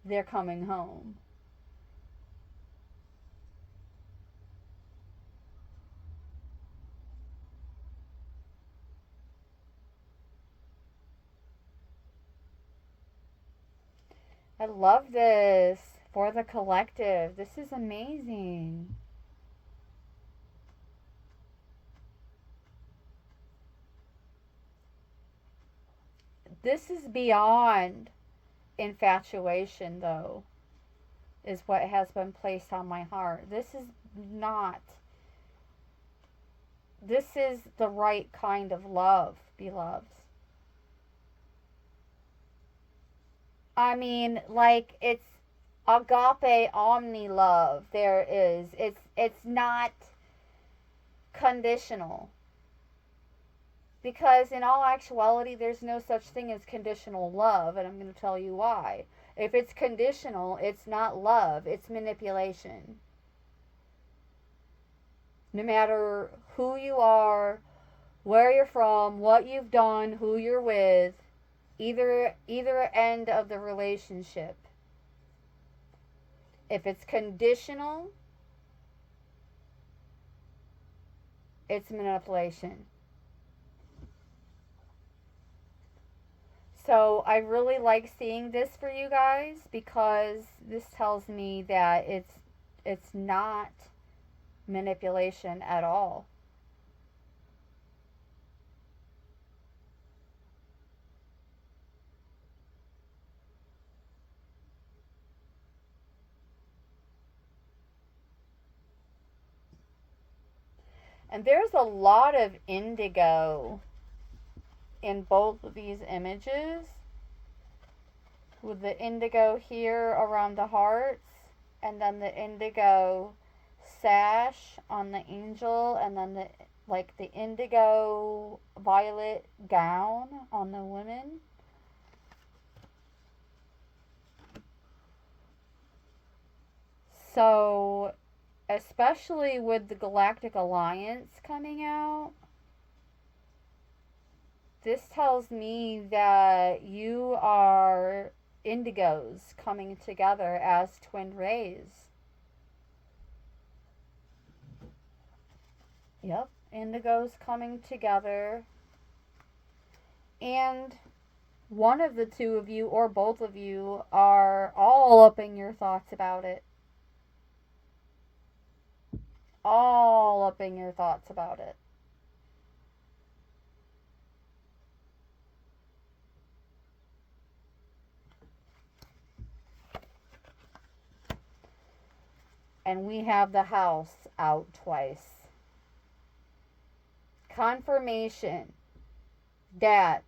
they're coming home. I love this for the collective. This is amazing. This is beyond infatuation, though, is what has been placed on my heart. This is not. This is the right kind of love, beloveds. I mean, like, it's agape omni love. There is. It's not conditional. Because in all actuality, there's no such thing as conditional love, and I'm going to tell you why. If it's conditional, it's not love, it's manipulation. No matter who you are, where you're from, what you've done, who you're with, either end of the relationship. If it's conditional, it's manipulation. So I really like seeing this for you guys because this tells me that it's not manipulation at all. And there's a lot of indigo in both of these images, with the indigo here around the hearts, and then the indigo sash on the angel, and then the indigo violet gown on the women. So, especially with the Galactic Alliance coming out, this tells me that you are indigos coming together as twin rays. Yep, indigos coming together. And one of the two of you, or both of you, are all up in your thoughts about it. all up in your thoughts about it. And we have the house out twice. Confirmation that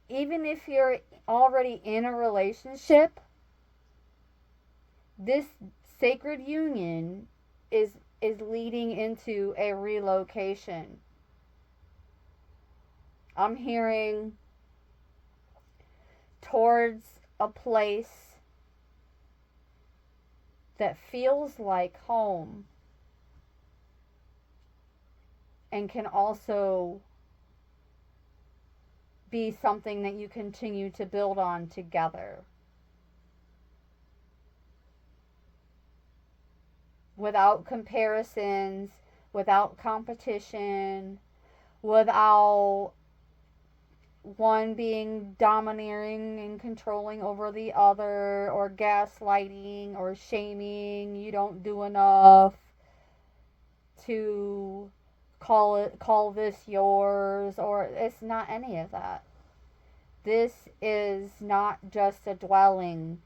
even if you're already in a relationship, this sacred union is leading into a relocation. I'm hearing towards a place that feels like home and can also be something that you continue to build on together. Without comparisons, without competition, without one being domineering and controlling over the other, or gaslighting or shaming, you don't do enough to call this yours, or it's not any of that. This is not just a dwelling.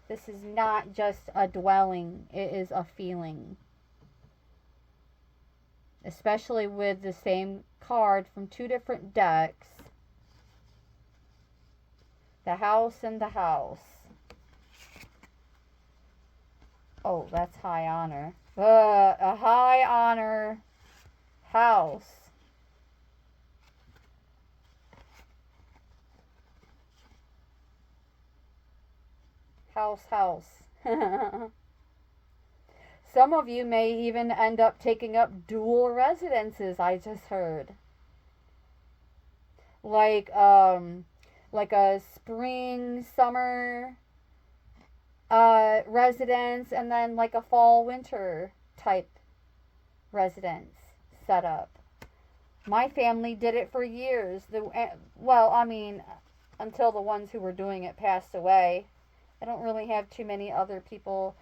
This is not just a dwelling, it is a feeling. Especially with the same card from two different decks. The house and the house. Oh, that's high honor. A high honor house. House. Some of you may even end up taking up dual residences, I just heard. Like a spring, summer residence, and then like a fall, winter type residence setup. My family did it for years. Until the ones who were doing it passed away. I don't really have too many other people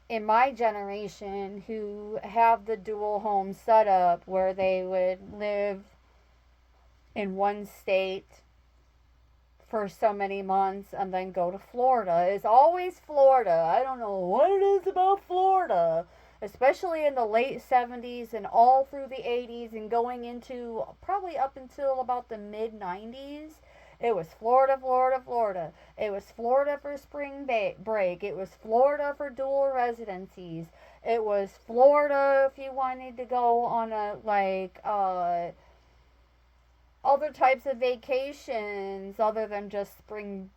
in my generation who have the dual home setup where they would live in one state for so many months and then go to Florida. It's always Florida. I don't know what it is about Florida, especially in the late 70s and all through the 80s and going into probably up until about the mid 90s. It was Florida. It was Florida for spring break. It was Florida for dual residencies. It was Florida if you wanted to go on other types of vacations other than just spring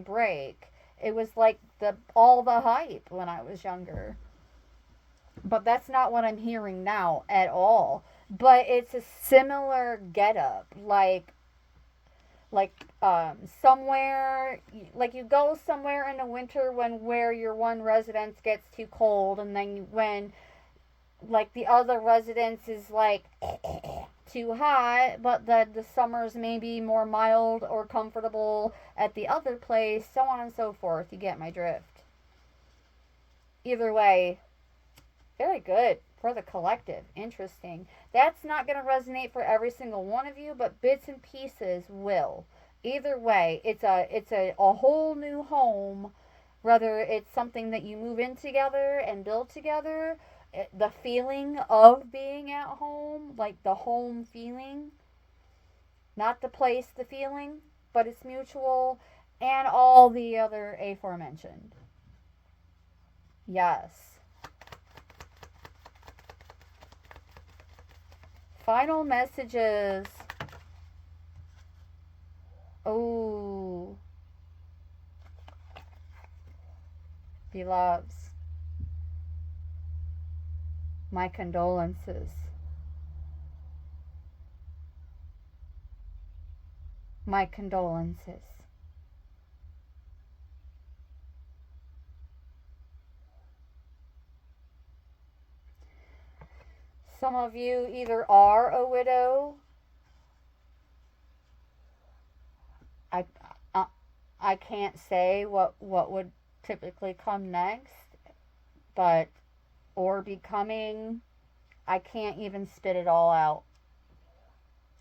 break. It was like all the hype when I was younger. But that's not what I'm hearing now at all. But it's a similar getup, somewhere, like you go somewhere in the winter where your one residence gets too cold, and then when like the other residence is like too hot, but the summers may be more mild or comfortable at the other place, so on and so forth. You get my drift. Either way, very good for the collective. Interesting. That's not going to resonate for every single one of you, but bits and pieces will. Either way, it's a whole new home, whether it's something that you move in together and build together, the feeling of being at home, like the home feeling, not the place, the feeling, but it's mutual, and all the other aforementioned. Yes. Final messages. Oh. Beloveds, my condolences. My condolences. Some of you either are a widow. I can't say what would typically come next, but or becoming. I can't even spit it all out.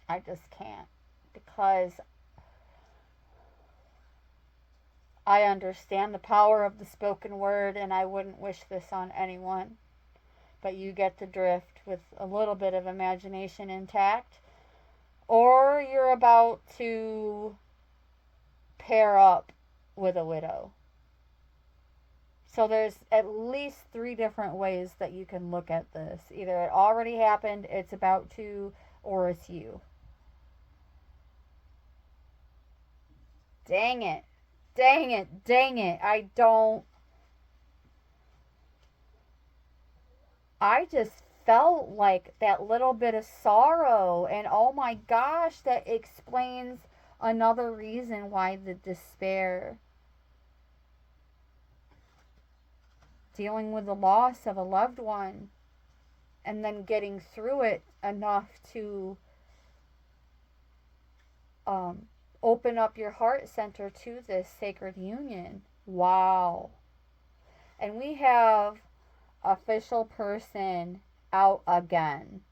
I just can't. Because I understand the power of the spoken word, and I wouldn't wish this on anyone. But you get the drift with a little bit of imagination intact. Or you're about to pair up with a widow. So there's at least 3 different ways that you can look at this. Either it already happened, it's about to, or it's you. Dang it. Dang it. Dang it. I just felt like that little bit of sorrow. And oh my gosh, that explains another reason why the despair. Dealing with the loss of a loved one and then getting through it enough to open up your heart center to this sacred union. Wow. And we have official person out again.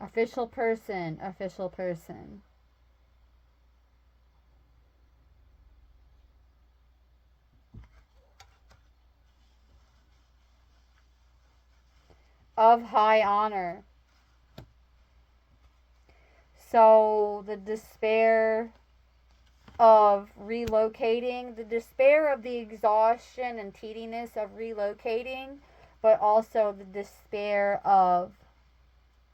Official person, official person. Of high honor. So the despair of relocating, the despair of the exhaustion and tediness of relocating, but also the despair of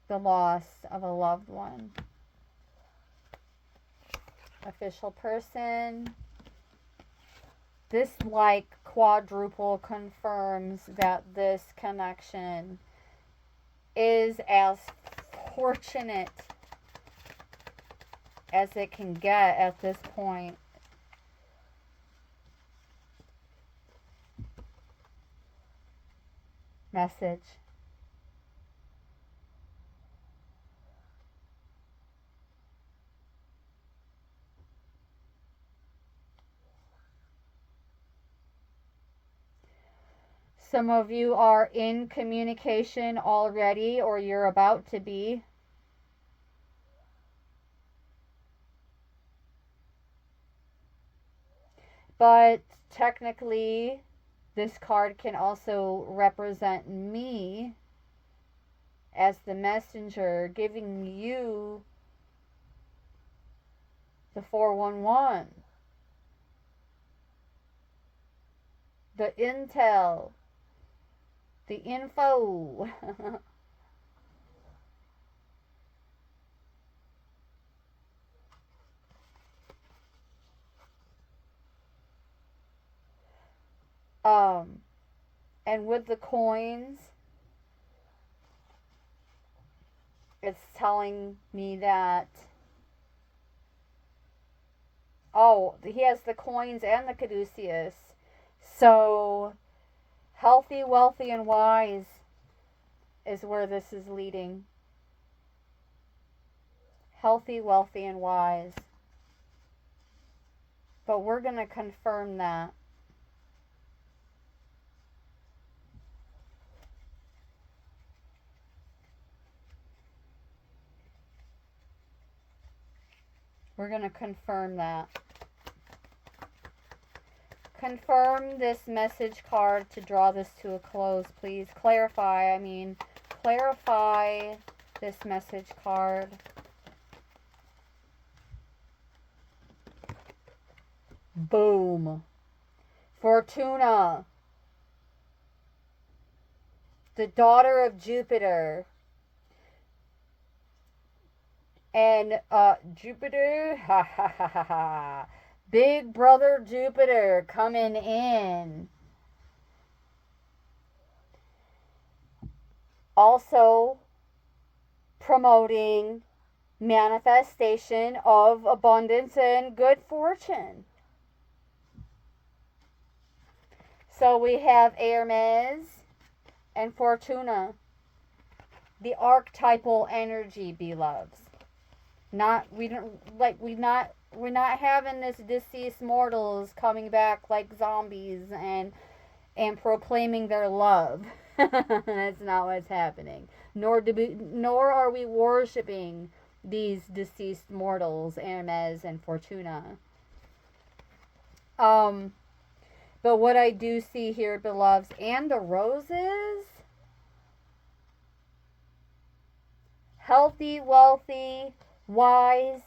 the loss of a loved one. Official person. This like quadruple confirms that this connection is as fortunate as it can get at this point. Message. Some of you are in communication already, or you're about to be. But technically, this card can also represent me as the messenger, giving you the 411, the intel, the info. And with the coins, it's telling me that, oh, he has the coins and the caduceus. So, healthy, wealthy, and wise is where this is leading. Healthy, wealthy, and wise. But we're going to confirm that. We're going to confirm that. Confirm this message card to draw this to a close, please. Clarify this message card. Boom. Fortuna. The daughter of Jupiter. And Jupiter, ha ha ha ha ha. Big brother Jupiter coming in. Also promoting manifestation of abundance and good fortune. So we have Hermes and Fortuna. the archetypal energy, beloveds. Not we don't like we're not having this deceased mortals coming back like zombies and proclaiming their love. That's not what's happening. Nor are we worshiping these deceased mortals, Hermes and Fortuna. But what I do see here, beloveds, and the roses, healthy, wealthy, wise,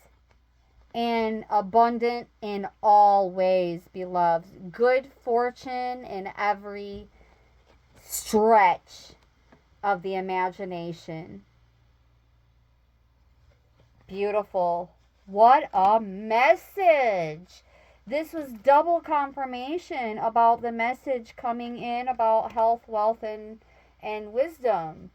and abundant in all ways, beloveds. Good fortune in every stretch of the imagination. Beautiful. What a message! This was double confirmation about the message coming in about health, wealth, and wisdom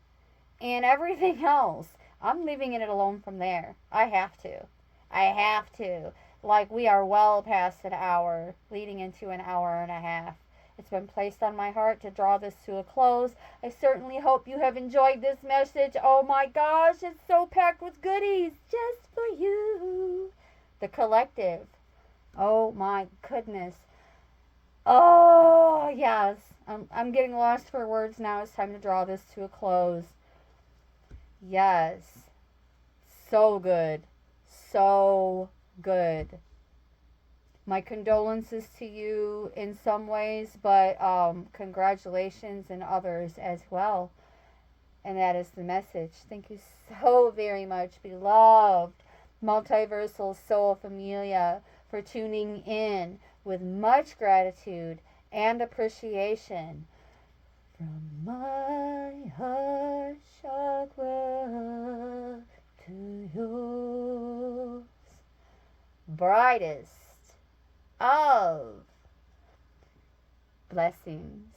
and everything else. I'm leaving it alone from there. I have to. I have to. Like, we are well past an hour, leading into an hour and a half. It's been placed on my heart to draw this to a close. I certainly hope you have enjoyed this message. Oh my gosh, it's so packed with goodies just for you. The collective. Oh my goodness. Oh, yes. I'm getting lost for words now. It's time to draw this to a close. Yes. So good. So good. My condolences to you in some ways, but congratulations in others as well. And that is the message. Thank you so very much, beloved multiversal soul familia, for tuning in with much gratitude and appreciation from my heart chakra to yours. Brightest of blessings.